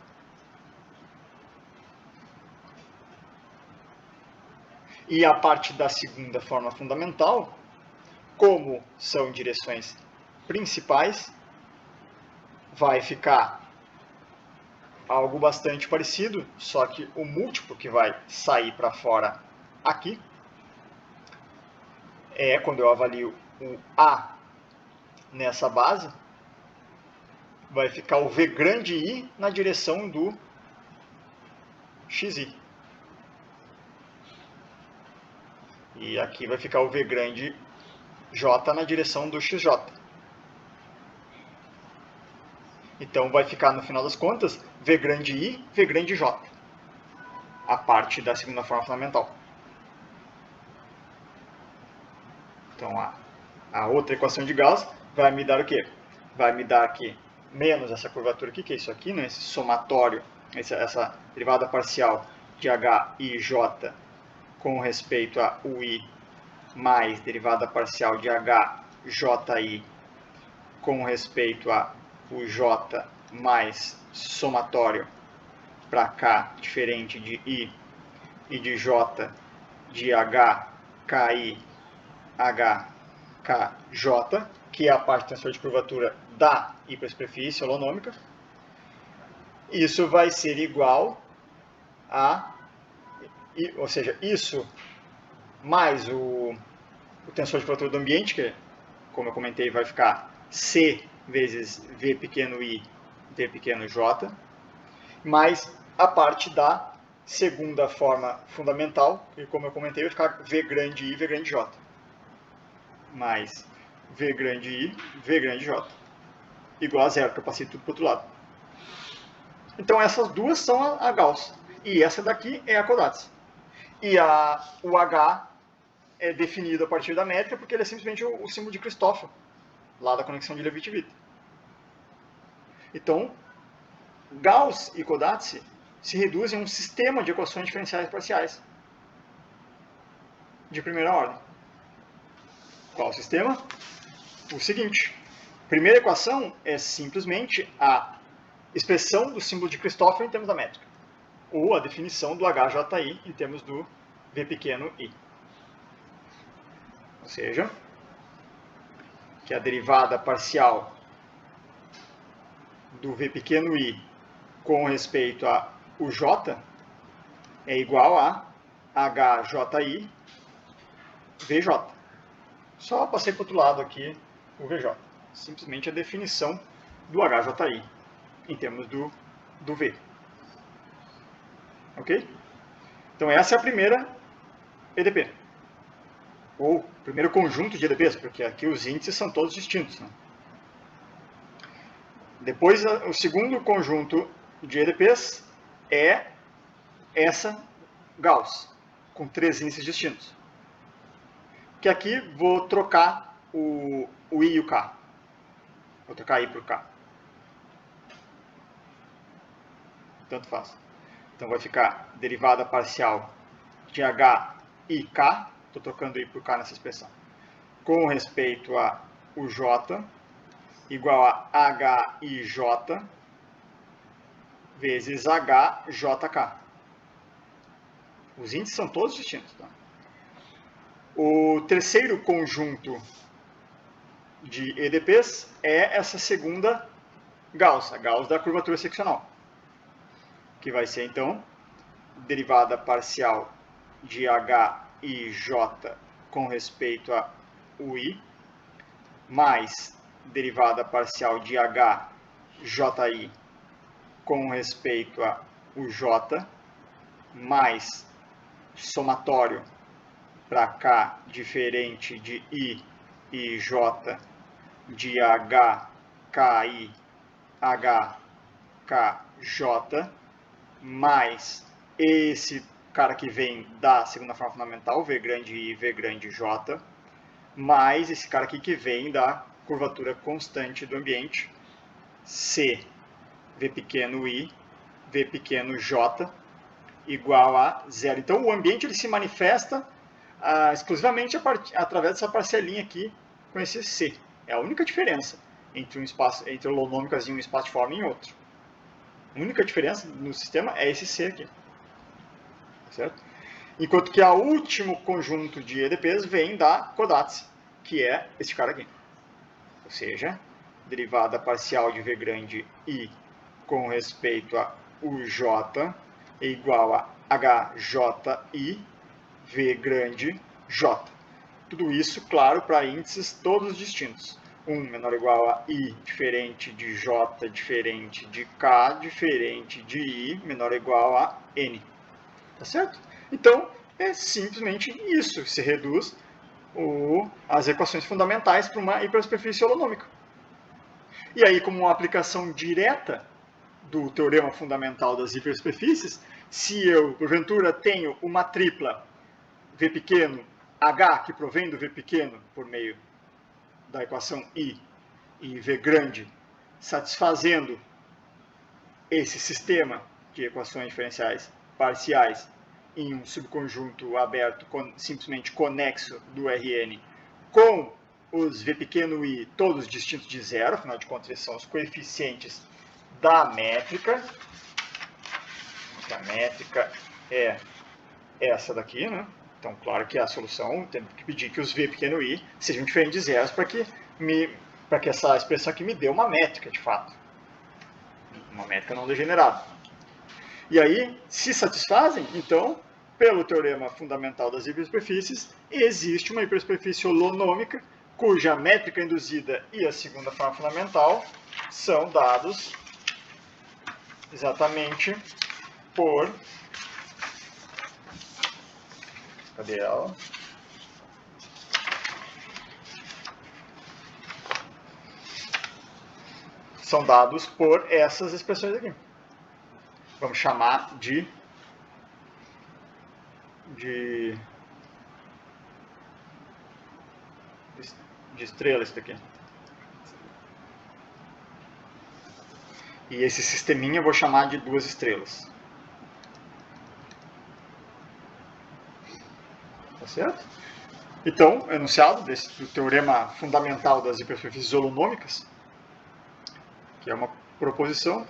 E a parte da segunda forma fundamental, como são direções principais, vai ficar algo bastante parecido, só que o múltiplo que vai sair para fora aqui é quando eu avalio o A nessa base, vai ficar o V grande I na direção do XI. E aqui vai ficar o V grande J na direção do XJ. Então vai ficar, no final das contas, V grande I, V grande J. A parte da segunda forma fundamental. Então a outra equação de Gauss vai me dar o quê? Vai me dar aqui menos essa curvatura aqui, que é isso aqui, né? Esse somatório, essa derivada parcial de H e J com respeito a UI mais derivada parcial de HJI com respeito a UJ mais somatório para K diferente de I e de J de HKI HKJ, que é a parte do tensor de curvatura da hipersuperfície holonômica. Isso vai ser igual a, ou seja, isso mais o tensor de curvatura do ambiente, que, como eu comentei, vai ficar C vezes V pequeno I, V pequeno J, mais a parte da segunda forma fundamental, e como eu comentei, vai ficar V grande I, V grande J. Mais V grande I, V grande J. Igual a zero, que eu passei tudo para o outro lado. Então essas duas são a Gauss. E essa daqui é a Kodátsy. E o H é definido a partir da métrica, porque ele é simplesmente o símbolo de Christoffel, lá da conexão de Leavitt-Witt. Então, Gauss e Kodátsy se reduzem a um sistema de equações diferenciais parciais de primeira ordem. Qual o sistema? O seguinte. Primeira equação é simplesmente a expressão do símbolo de Christoffel em termos da métrica, ou a definição do HJI em termos do V pequeno I. Ou seja, que a derivada parcial do V pequeno I com respeito a o J é igual a HJI VJ. Só passei para o outro lado aqui o VJ. Simplesmente a definição do HJI em termos do V. Ok? Então essa é a primeira EDP. Ou primeiro conjunto de EDPs, porque aqui os índices são todos distintos. Né? Depois, o segundo conjunto de EDPs é essa Gauss, com 3 índices distintos. Que aqui vou trocar o I e o K. Vou trocar I por K. Tanto faz. Então vai ficar derivada parcial de H e K. Estou trocando I por K nessa expressão. Com respeito a o J, igual a HIJ vezes HJK. Os índices são todos distintos. Tá? O terceiro conjunto de EDPs é essa segunda Gauss, a Gauss da curvatura seccional. Que vai ser, então, derivada parcial de HIJ com respeito a UI, mais derivada parcial de HJI com respeito a UJ, mais somatório para K diferente de I e J de HKI, HKJ, mais esse cara que vem da segunda forma fundamental, V grande I, V grande J, mais esse cara aqui que vem da curvatura constante do ambiente, C, V pequeno I, V pequeno J, igual a zero. Então o ambiente ele se manifesta exclusivamente através dessa parcelinha aqui com esse C. É a única diferença entre entre o lonômicas em um espaço de forma e em outro. A única diferença no sistema é esse C aqui. Certo? Enquanto que o último conjunto de EDPs vem da Kodátsy, que é este cara aqui. Ou seja, derivada parcial de V grande I com respeito a UJ é igual a HJI V grande J. Tudo isso, claro, para índices todos distintos. Um menor ou igual a I diferente de J diferente de K diferente de I menor ou igual a N. Tá certo? Então, é simplesmente isso. Se reduz as equações fundamentais para uma hipersuperfície holonômica. E aí, como uma aplicação direta do teorema fundamental das hipersuperfícies, se eu, porventura, tenho uma tripla V pequeno H, que provém do V pequeno por meio da equação I e V grande, satisfazendo esse sistema de equações diferenciais parciais em um subconjunto aberto simplesmente conexo do Rn com os V pequeno I todos distintos de zero, afinal de contas eles são os coeficientes da métrica. A métrica é essa daqui, né? Então, claro que a solução tem que pedir que os V pequeno I sejam diferentes de zeros para que essa expressão aqui me dê uma métrica, de fato. Uma métrica não degenerada. E aí, se satisfazem, então, pelo teorema fundamental das hipersuperfícies, existe uma hipersuperfície holonômica cuja métrica induzida e a segunda forma fundamental são dados exatamente por... Cadê ela? São dados por essas expressões aqui. Vamos chamar de estrela isso daqui. E esse sisteminha eu vou chamar de 2 estrelas. Tá certo? Então, enunciado do teorema fundamental das hipersuperfícies holonômicas, que é uma proposição,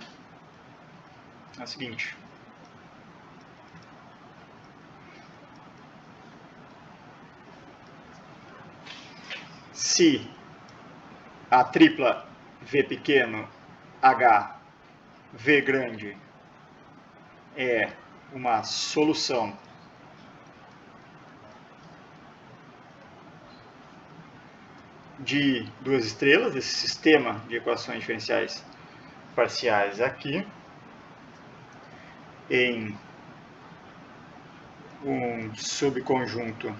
é a seguinte. Se a tripla V pequeno, H, V grande é uma solução de 2 estrelas, desse sistema de equações diferenciais parciais aqui, em um subconjunto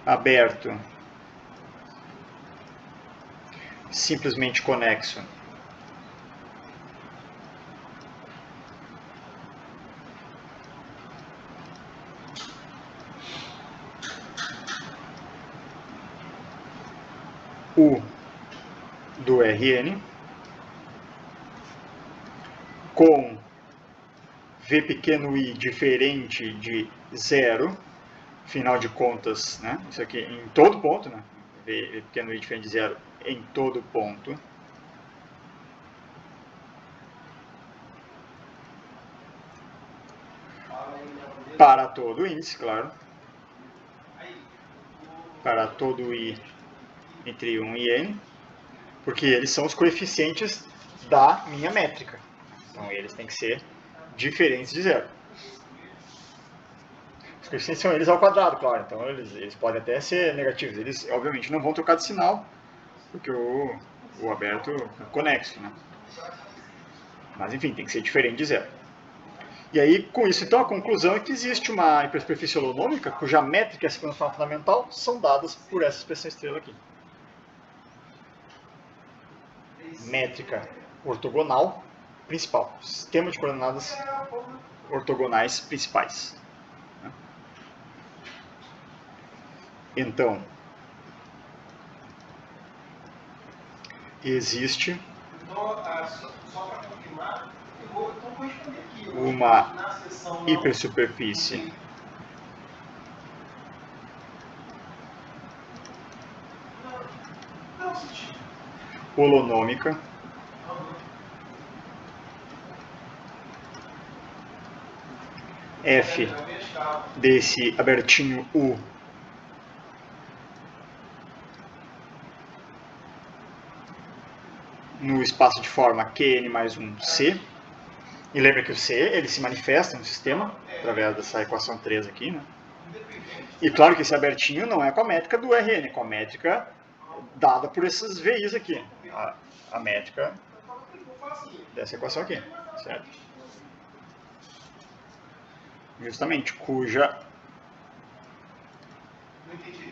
aberto simplesmente conexo U do Rn com V pequeno i diferente de 0, afinal de contas, né, isso aqui em todo ponto, né, V pequeno i diferente de 0 em todo ponto, para todo índice, claro, para todo i entre 1 e n, porque eles são os coeficientes da minha métrica. Então eles têm que ser diferentes de 0. Os coeficientes são eles ao quadrado, claro. Então eles podem até ser negativos. Eles, obviamente, não vão trocar de sinal, porque o aberto é conexo, né? Mas, enfim, tem que ser diferente de 0. E aí, com isso, então, a conclusão é que existe uma hipersuperfície holonômica cuja métrica e a segunda forma fundamental são dadas por essa expressão estrela aqui. Métrica ortogonal principal. Sistema de coordenadas ortogonais principais. Então, existe uma hipersuperfície holonômica F desse abertinho U no espaço de forma Qn mais 1C. E lembra que o C ele se manifesta no sistema através dessa equação 3 aqui, né? E claro que esse abertinho não é com a métrica do Rn, é com a métrica dada por esses VIs aqui. A métrica dessa equação aqui, certo? Justamente, cuja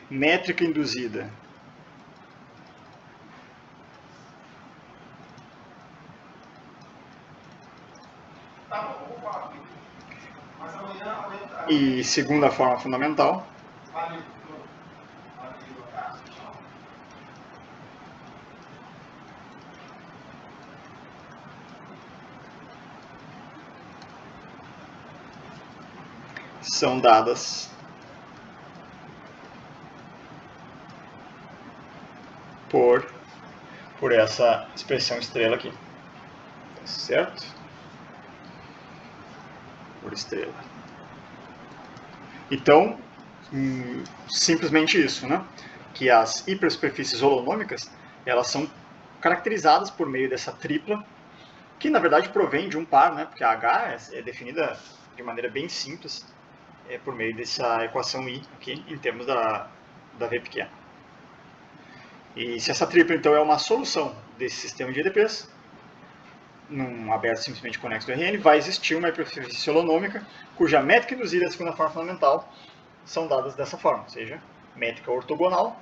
métrica induzida e segunda forma fundamental são dadas por essa expressão estrela aqui, certo? Por estrela. Então, simplesmente isso, né? Que as hipersuperfícies holonômicas, elas são caracterizadas por meio dessa tripla, que na verdade provém de um par, né? Porque a H é definida de maneira bem simples, por meio dessa equação I aqui, em termos da V pequena. E se essa tripla, então, é uma solução desse sistema de EDPs, num aberto simplesmente conexo do RN, vai existir uma hipersuperfície holonômica, cuja métrica induzida e a segunda forma fundamental são dadas dessa forma, ou seja, métrica ortogonal,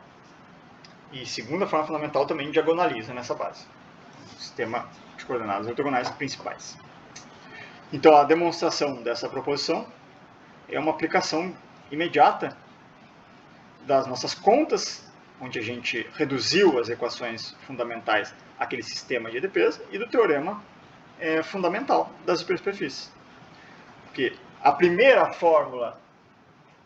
e segunda forma fundamental também diagonaliza nessa base. Sistema de coordenadas ortogonais principais. Então, a demonstração dessa proposição é uma aplicação imediata das nossas contas, onde a gente reduziu as equações fundamentais àquele sistema de EDPs, e do teorema fundamental das hipersuperfícies. Porque a primeira fórmula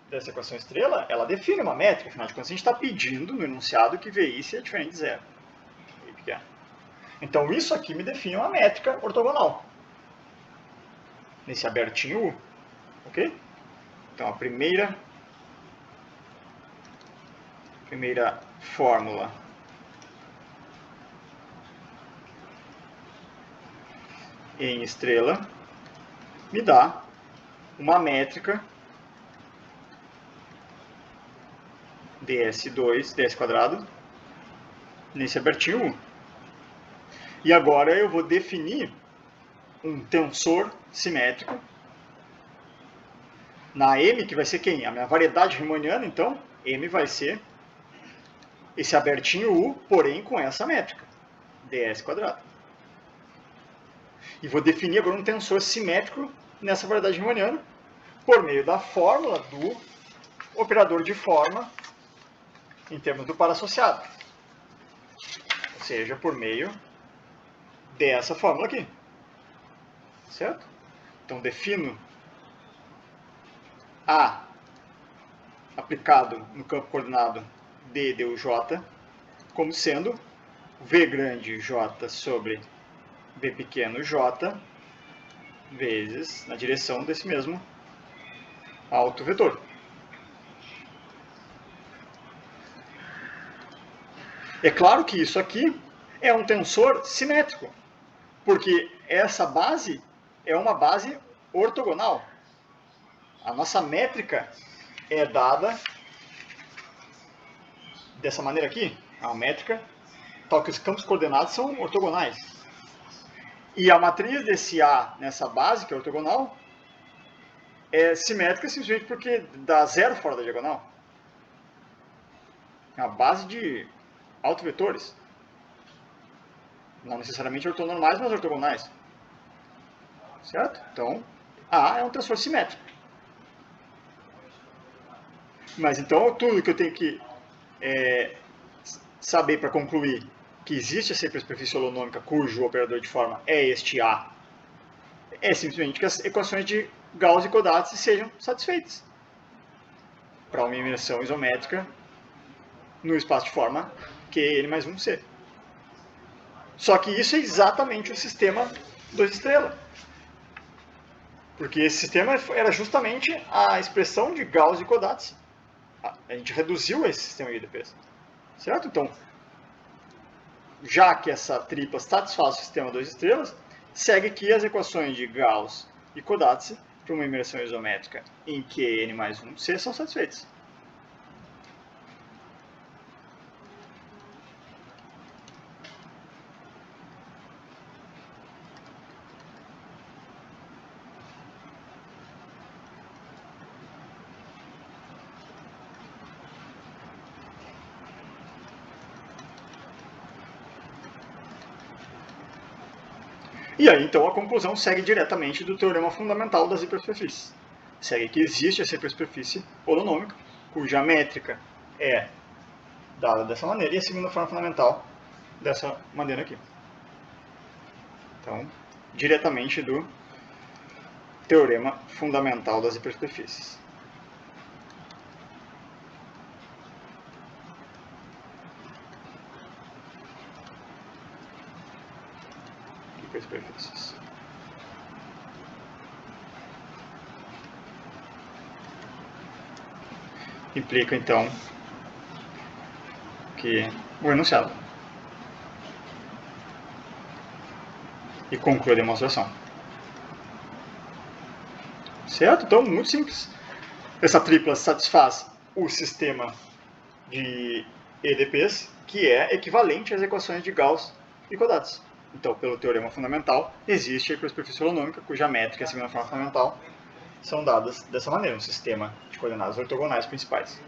dessa equação estrela, ela define uma métrica, afinal de contas a gente está pedindo no enunciado que VI seja diferente de zero. Então isso aqui me define uma métrica ortogonal. Nesse abertinho U. Ok? Então a primeira fórmula em estrela me dá uma métrica ds quadrado nesse abertinho U. E agora eu vou definir um tensor simétrico na M, que vai ser quem? A minha variedade riemanniana, então, M vai ser esse abertinho U, porém com essa métrica, ds quadrado. E vou definir agora um tensor simétrico nessa variedade riemanniana por meio da fórmula do operador de forma em termos do par associado. Ou seja, por meio dessa fórmula aqui. Certo? Então, defino A aplicado no campo coordenado D deu J como sendo V grande J sobre V pequeno J vezes na direção desse mesmo autovetor. É claro que isso aqui é um tensor simétrico, porque essa base é uma base ortogonal. A nossa métrica é dada dessa maneira aqui, a métrica tal que os campos coordenados são ortogonais. E a matriz desse A nessa base, que é ortogonal, é simétrica simplesmente porque dá zero fora da diagonal. É uma base de autovetores. Não necessariamente ortonormais, mas ortogonais. Certo? Então, A é um tensor simétrico. Mas então, tudo que eu tenho que saber para concluir que existe essa hipersuperfície holonômica cujo operador de forma é este A, é simplesmente que as equações de Gauss e Kodátsy sejam satisfeitas para uma imersão isométrica no espaço de forma QN mais 1C. Só que isso é exatamente o sistema 2 estrelas. Porque esse sistema era justamente a expressão de Gauss e Kodátsy. A gente reduziu esse sistema de EDPs. Certo? Então, já que essa tripla satisfaz o sistema 2 estrelas, segue que as equações de Gauss e Kodátsy para uma imersão isométrica em QN mais 1C são satisfeitas. E aí, então, a conclusão segue diretamente do teorema fundamental das hipersuperfícies. Segue que existe essa hipersuperfície holonômica, cuja métrica é dada dessa maneira, e a segunda forma fundamental dessa maneira aqui. Então, diretamente do teorema fundamental das hipersuperfícies. Hipersuperfícies. Implica, então, que o enunciado. E conclui a demonstração. Certo? Então, muito simples. Essa tripla satisfaz o sistema de EDPs, que é equivalente às equações de Gauss e Kodátsy. Então, pelo teorema fundamental, existe a hipersuperfície holonômica, cuja métrica e a segunda forma fundamental são dadas dessa maneira, um sistema de coordenadas ortogonais principais.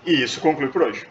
E isso conclui por hoje.